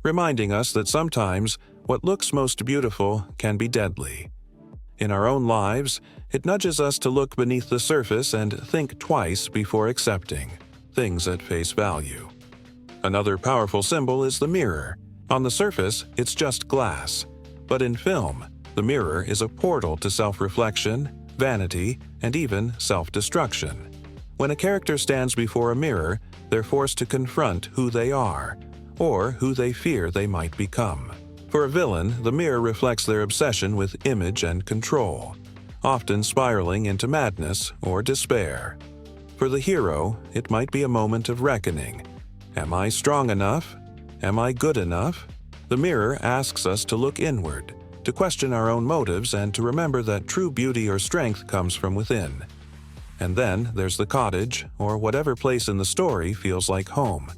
reminding us that sometimes what looks most beautiful can be deadly. In our own lives, it nudges us to look beneath the surface and think twice before accepting things at face value. Another powerful symbol is the mirror. On the surface, it's just glass, but in film, the mirror is a portal to self-reflection, vanity, and even self-destruction. When a character stands before a mirror, they're forced to confront who they are, or who they fear they might become. For a villain, the mirror reflects their obsession with image and control, often spiraling into madness or despair. For the hero, it might be a moment of reckoning. Am I strong enough? Am I good enough? The mirror asks us to look inward, to question our own motives, and to remember that true beauty or strength comes from within. And then there's the cottage, or whatever place in the story feels like home.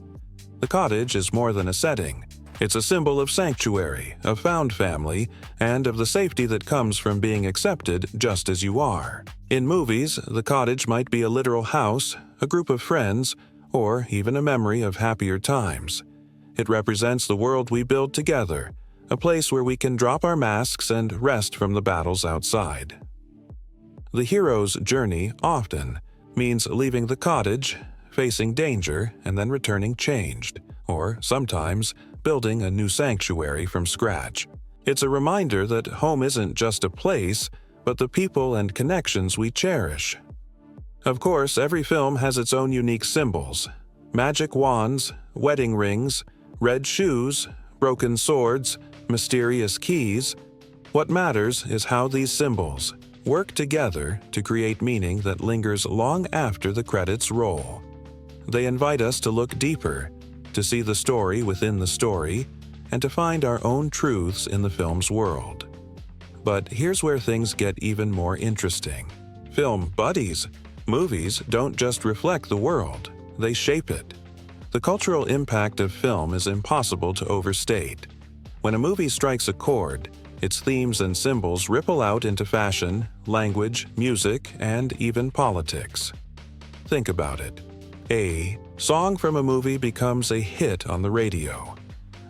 The cottage is more than a setting. It's a symbol of sanctuary, of found family, and of the safety that comes from being accepted just as you are. In movies, the cottage might be a literal house, a group of friends, or even a memory of happier times. It represents the world we build together, a place where we can drop our masks and rest from the battles outside. The hero's journey often means leaving the cottage, facing danger, and then returning changed, or sometimes building a new sanctuary from scratch. It's a reminder that home isn't just a place, but the people and connections we cherish. Of course, every film has its own unique symbols: magic wands, wedding rings, red shoes, broken swords, mysterious keys. What matters is how these symbols work together to create meaning that lingers long after the credits roll. They invite us to look deeper, to see the story within the story, and to find our own truths in the film's world. But here's where things get even more interesting. Film buddies. Movies don't just reflect the world, they shape it. The cultural impact of film is impossible to overstate. When a movie strikes a chord, its themes and symbols ripple out into fashion, language, music, and even politics. Think about it. A song from a movie becomes a hit on the radio.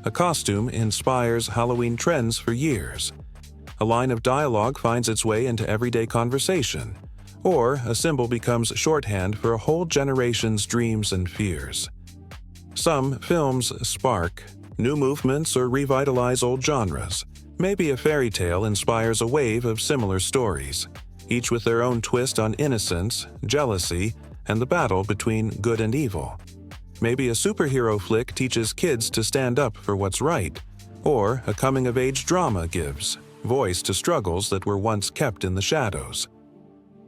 A costume inspires Halloween trends for years. A line of dialogue finds its way into everyday conversation. Or a symbol becomes shorthand for a whole generation's dreams and fears. Some films spark new movements or revitalize old genres. Maybe a fairy tale inspires a wave of similar stories, each with their own twist on innocence, jealousy, and the battle between good and evil. Maybe a superhero flick teaches kids to stand up for what's right, or a coming-of-age drama gives voice to struggles that were once kept in the shadows.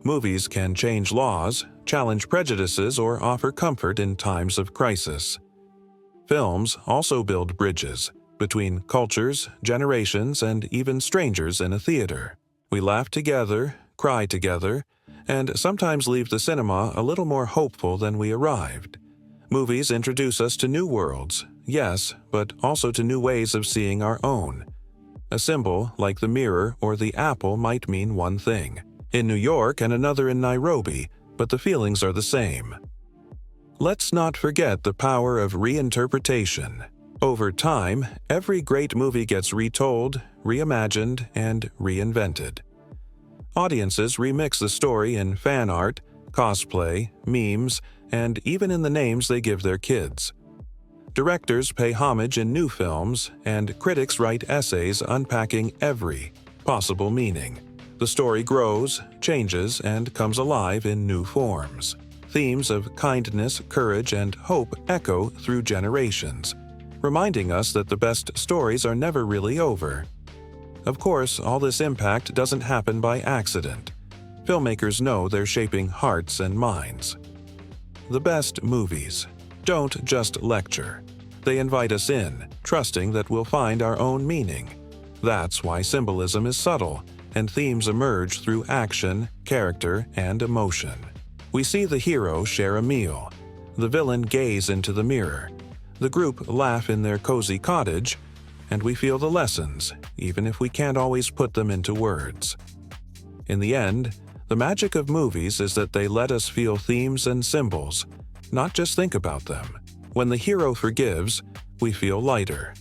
Movies can change laws, challenge prejudices, or offer comfort in times of crisis. Films also build bridges between cultures, generations, and even strangers in a theater. We laugh together, cry together, and sometimes leave the cinema a little more hopeful than we arrived. Movies introduce us to new worlds, yes, but also to new ways of seeing our own. A symbol, like the mirror or the apple, might mean one thing in New York and another in Nairobi, but the feelings are the same. Let's not forget the power of reinterpretation. Over time, every great movie gets retold, reimagined, and reinvented. Audiences remix the story in fan art, cosplay, memes, and even in the names they give their kids. Directors pay homage in new films, and critics write essays unpacking every possible meaning. The story grows, changes, and comes alive in new forms. Themes of kindness, courage, and hope echo through generations, reminding us that the best stories are never really over. Of course, all this impact doesn't happen by accident. Filmmakers know they're shaping hearts and minds. The best movies don't just lecture. They invite us in, trusting that we'll find our own meaning. That's why symbolism is subtle, and themes emerge through action, character, and emotion. We see the hero share a meal, the villain gaze into the mirror, the group laugh in their cozy cottage, and we feel the lessons, even if we can't always put them into words. In the end, the magic of movies is that they let us feel themes and symbols, not just think about them. When the hero forgives, we feel lighter.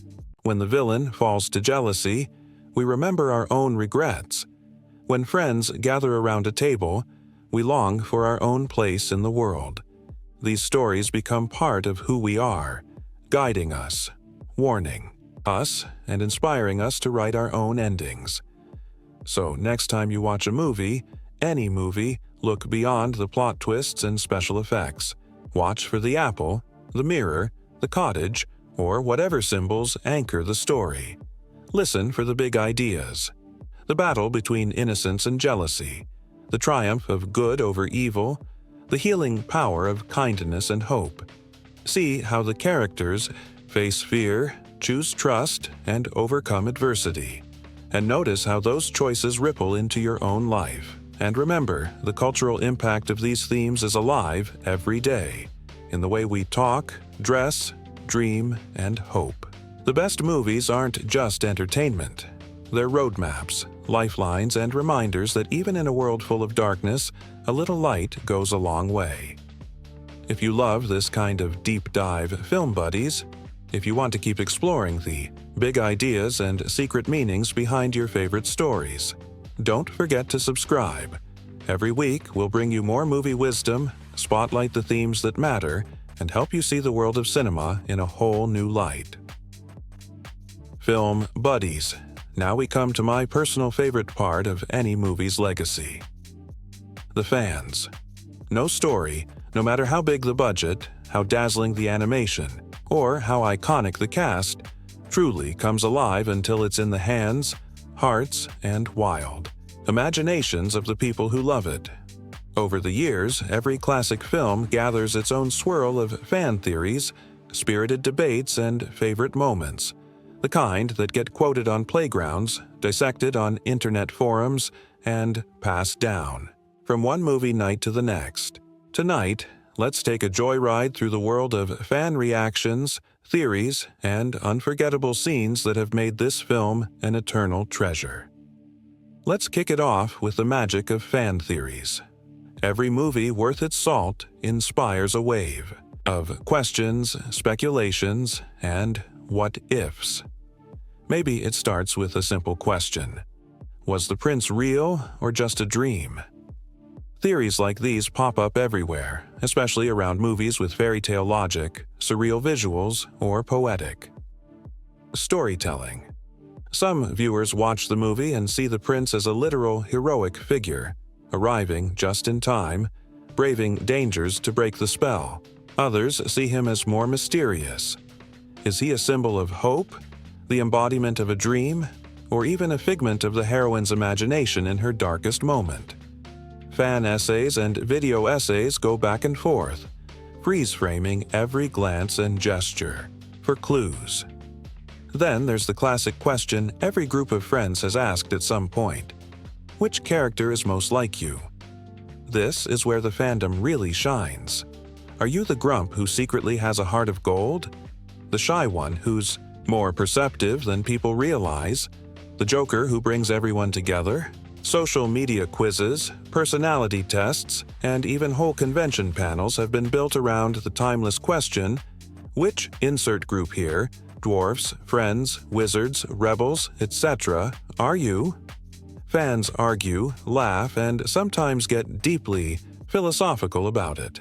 When the villain falls to jealousy, we remember our own regrets. When friends gather around a table, we long for our own place in the world. These stories become part of who we are, guiding us, warning us, and inspiring us to write our own endings. So next time you watch a movie, any movie, Look beyond the plot twists and special effects. Watch for the apple, the mirror, the cottage, or whatever symbols anchor the story. Listen for the big ideas. The battle between innocence and jealousy, the triumph of good over evil, the healing power of kindness and hope. See how the characters face fear, choose trust, and overcome adversity. And notice how those choices ripple into your own life. And remember, the cultural impact of these themes is alive every day, in the way we talk, dress, dream, and hope. The best movies aren't just entertainment. They're roadmaps, lifelines, and reminders that even in a world full of darkness, a little light goes a long way. If you love this kind of deep dive film buddies, if you want to keep exploring the big ideas and secret meanings behind your favorite stories, don't forget to subscribe. Every week, we'll bring you more movie wisdom, spotlight the themes that matter, and help you see the world of cinema in a whole new light. Film buddies. Now we come to my personal favorite part of any movie's legacy. The fans. No story, no matter how big the budget, how dazzling the animation, or how iconic the cast, truly comes alive until it's in the hands, hearts, and wild imaginations of the people who love it. Over the years, every classic film gathers its own swirl of fan theories, spirited debates, and favorite moments, the kind that get quoted on playgrounds, dissected on internet forums, and passed down from one movie night to the next. Tonight, let's take a joyride through the world of fan reactions, theories, and unforgettable scenes that have made this film an eternal treasure. Let's kick it off with the magic of fan theories. Every movie worth its salt inspires a wave of questions, speculations, and what-ifs. Maybe it starts with a simple question. Was the prince real or just a dream? Theories like these pop up everywhere, especially around movies with fairy tale logic, surreal visuals, or poetic. Storytelling. Some viewers watch the movie and see the prince as a literal heroic figure, arriving just in time, braving dangers to break the spell. Others see him as more mysterious. Is he a symbol of hope, the embodiment of a dream, or even a figment of the heroine's imagination in her darkest moment? Fan essays and video essays go back and forth, freeze-framing every glance and gesture for clues. Then there's the classic question every group of friends has asked at some point. Which character is most like you? This is where the fandom really shines. Are you the grump who secretly has a heart of gold? The shy one who's more perceptive than people realize? The joker who brings everyone together? Social media quizzes, personality tests, and even whole convention panels have been built around the timeless question, which insert group here, dwarfs, friends, wizards, rebels, etc., are you? Fans argue, laugh, and sometimes get deeply philosophical about it.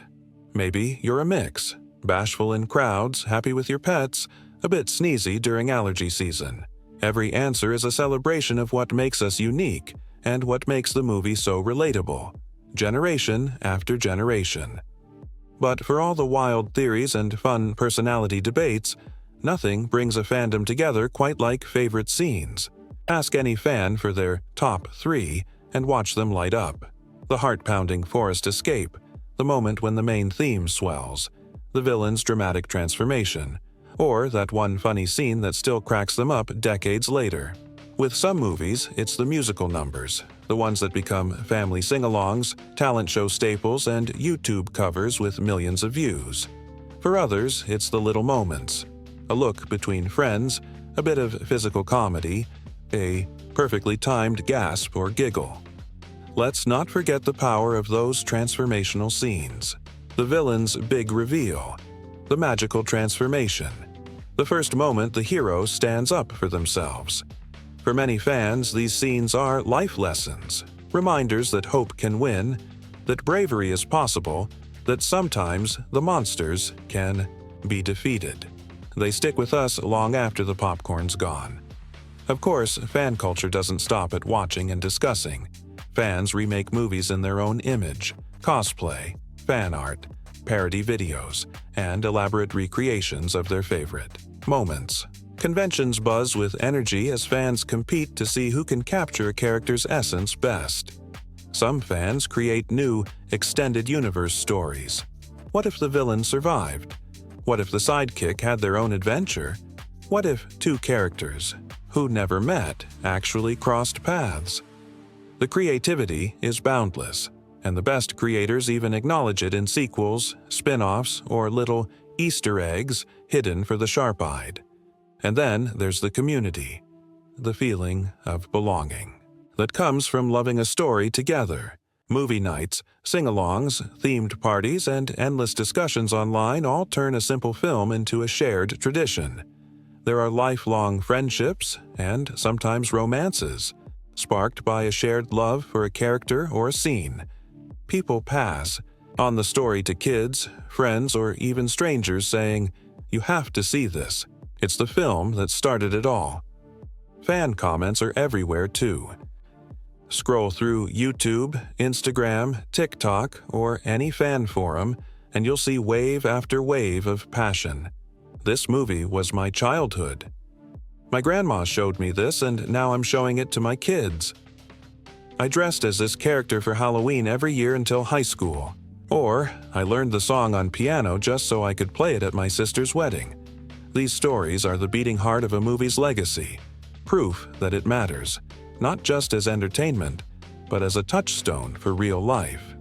Maybe you're a mix, bashful in crowds, happy with your pets, a bit sneezy during allergy season. Every answer is a celebration of what makes us unique and what makes the movie so relatable, generation after generation. But for all the wild theories and fun personality debates, nothing brings a fandom together quite like favorite scenes. Ask any fan for their top 3 and watch them light up. The heart-pounding forest escape, the moment when the main theme swells, the villain's dramatic transformation, or that one funny scene that still cracks them up decades later. With some movies, it's the musical numbers, the ones that become family sing-alongs, talent show staples, and YouTube covers with millions of views. For others, it's the little moments. A look between friends, a bit of physical comedy, a perfectly timed gasp or giggle. Let's not forget the power of those transformational scenes. The villain's big reveal, the magical transformation, the first moment the hero stands up for themselves. For many fans, these scenes are life lessons, reminders that hope can win, that bravery is possible, that sometimes the monsters can be defeated. They stick with us long after the popcorn's gone. Of course, fan culture doesn't stop at watching and discussing. Fans remake movies in their own image, cosplay, fan art, parody videos, and elaborate recreations of their favorite moments. Conventions buzz with energy as fans compete to see who can capture a character's essence best. Some fans create new, extended universe stories. What if the villain survived? What if the sidekick had their own adventure? What if two characters, who never met, actually crossed paths? The creativity is boundless, and the best creators even acknowledge it in sequels, spin-offs, or little Easter eggs hidden for the sharp-eyed. And then there's the community, the feeling of belonging that comes from loving a story together. Movie nights, sing-alongs, themed parties, and endless discussions online all turn a simple film into a shared tradition. There are lifelong friendships and sometimes romances, sparked by a shared love for a character or a scene. People pass on the story to kids, friends, or even strangers saying, "You have to see this. It's the film that started it all." Fan comments are everywhere too. Scroll through YouTube, Instagram, TikTok, or any fan forum, and you'll see wave after wave of passion. "This movie was my childhood. My grandma showed me this, and now I'm showing it to my kids. I dressed as this character for Halloween every year until high school." Or, "I learned the song on piano just so I could play it at my sister's wedding." These stories are the beating heart of a movie's legacy, proof that it matters, not just as entertainment, but as a touchstone for real life.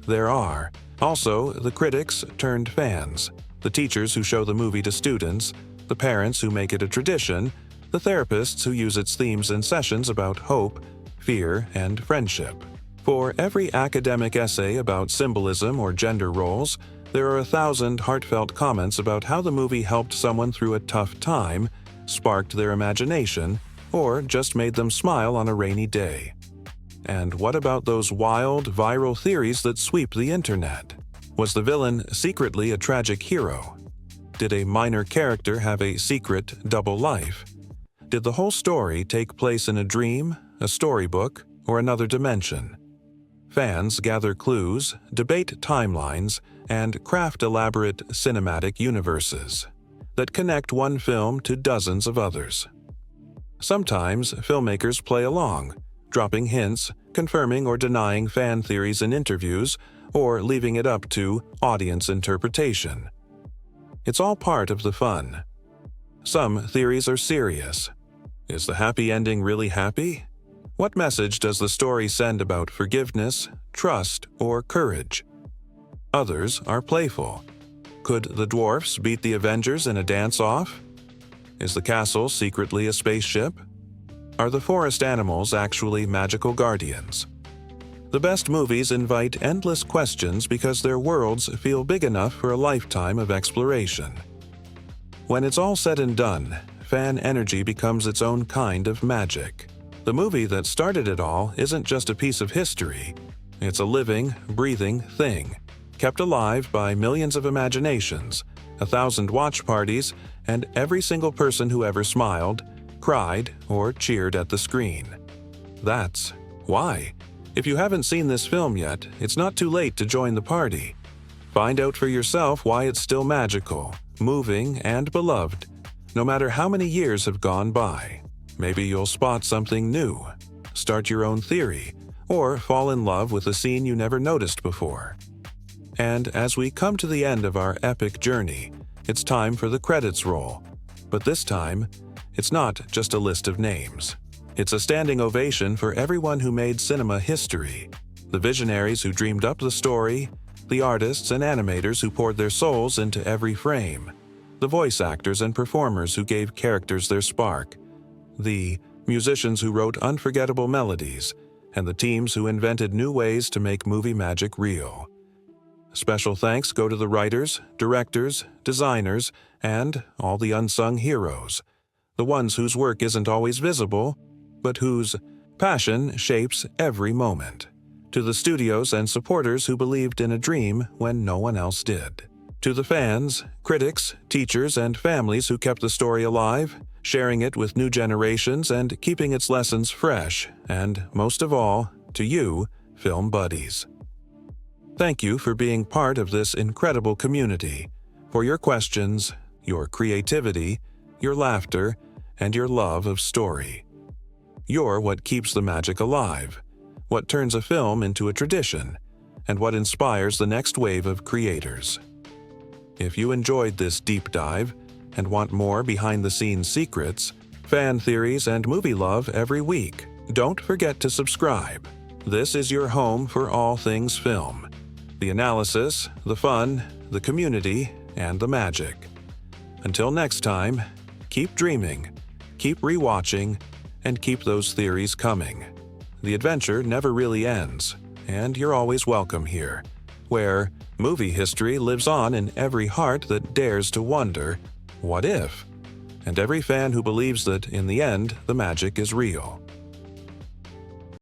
There are also the critics turned fans, the teachers who show the movie to students, the parents who make it a tradition, the therapists who use its themes in sessions about hope, fear, and friendship. For every academic essay about symbolism or gender roles, there are 1,000 heartfelt comments about how the movie helped someone through a tough time, sparked their imagination, or just made them smile on a rainy day. And what about those wild, viral theories that sweep the internet? Was the villain secretly a tragic hero? Did a minor character have a secret double life? Did the whole story take place in a dream, a storybook, or another dimension? Fans gather clues, debate timelines, and craft elaborate cinematic universes that connect one film to dozens of others. Sometimes filmmakers play along, dropping hints, confirming or denying fan theories in interviews, or leaving it up to audience interpretation. It's all part of the fun. Some theories are serious. Is the happy ending really happy? What message does the story send about forgiveness, trust, or courage? Others are playful. Could the dwarfs beat the Avengers in a dance-off? Is the castle secretly a spaceship? Are the forest animals actually magical guardians? The best movies invite endless questions because their worlds feel big enough for a lifetime of exploration. When it's all said and done, fan energy becomes its own kind of magic. The movie that started it all isn't just a piece of history. It's a living, breathing thing, kept alive by millions of imaginations, 1,000 watch parties, and every single person who ever smiled, cried, or cheered at the screen. That's why. If you haven't seen this film yet, it's not too late to join the party. Find out for yourself why it's still magical, moving, and beloved, no matter how many years have gone by. Maybe you'll spot something new, start your own theory, or fall in love with a scene you never noticed before. And as we come to the end of our epic journey, it's time for the credits roll. But this time, it's not just a list of names. It's a standing ovation for everyone who made cinema history, the visionaries who dreamed up the story, the artists and animators who poured their souls into every frame, the voice actors and performers who gave characters their spark, the musicians who wrote unforgettable melodies, and the teams who invented new ways to make movie magic real. Special thanks go to the writers, directors, designers, and all the unsung heroes, the ones whose work isn't always visible, but whose passion shapes every moment. To the studios and supporters who believed in a dream when no one else did. To the fans, critics, teachers, and families who kept the story alive, sharing it with new generations and keeping its lessons fresh. And most of all, To you, film buddies. Thank you for being part of this incredible community, for your questions, your creativity, your laughter, and your love of story. You're what keeps the magic alive, what turns a film into a tradition, and what inspires the next wave of creators. If you enjoyed this deep dive and want more behind-the-scenes secrets, fan theories, and movie love every week, don't forget to subscribe. This is your home for all things film. The analysis, the fun, the community, and the magic. Until next time, keep dreaming, keep rewatching, and keep those theories coming. The adventure never really ends, and you're always welcome here, where movie history lives on in every heart that dares to wonder, what if? And every fan who believes that, in the end, the magic is real.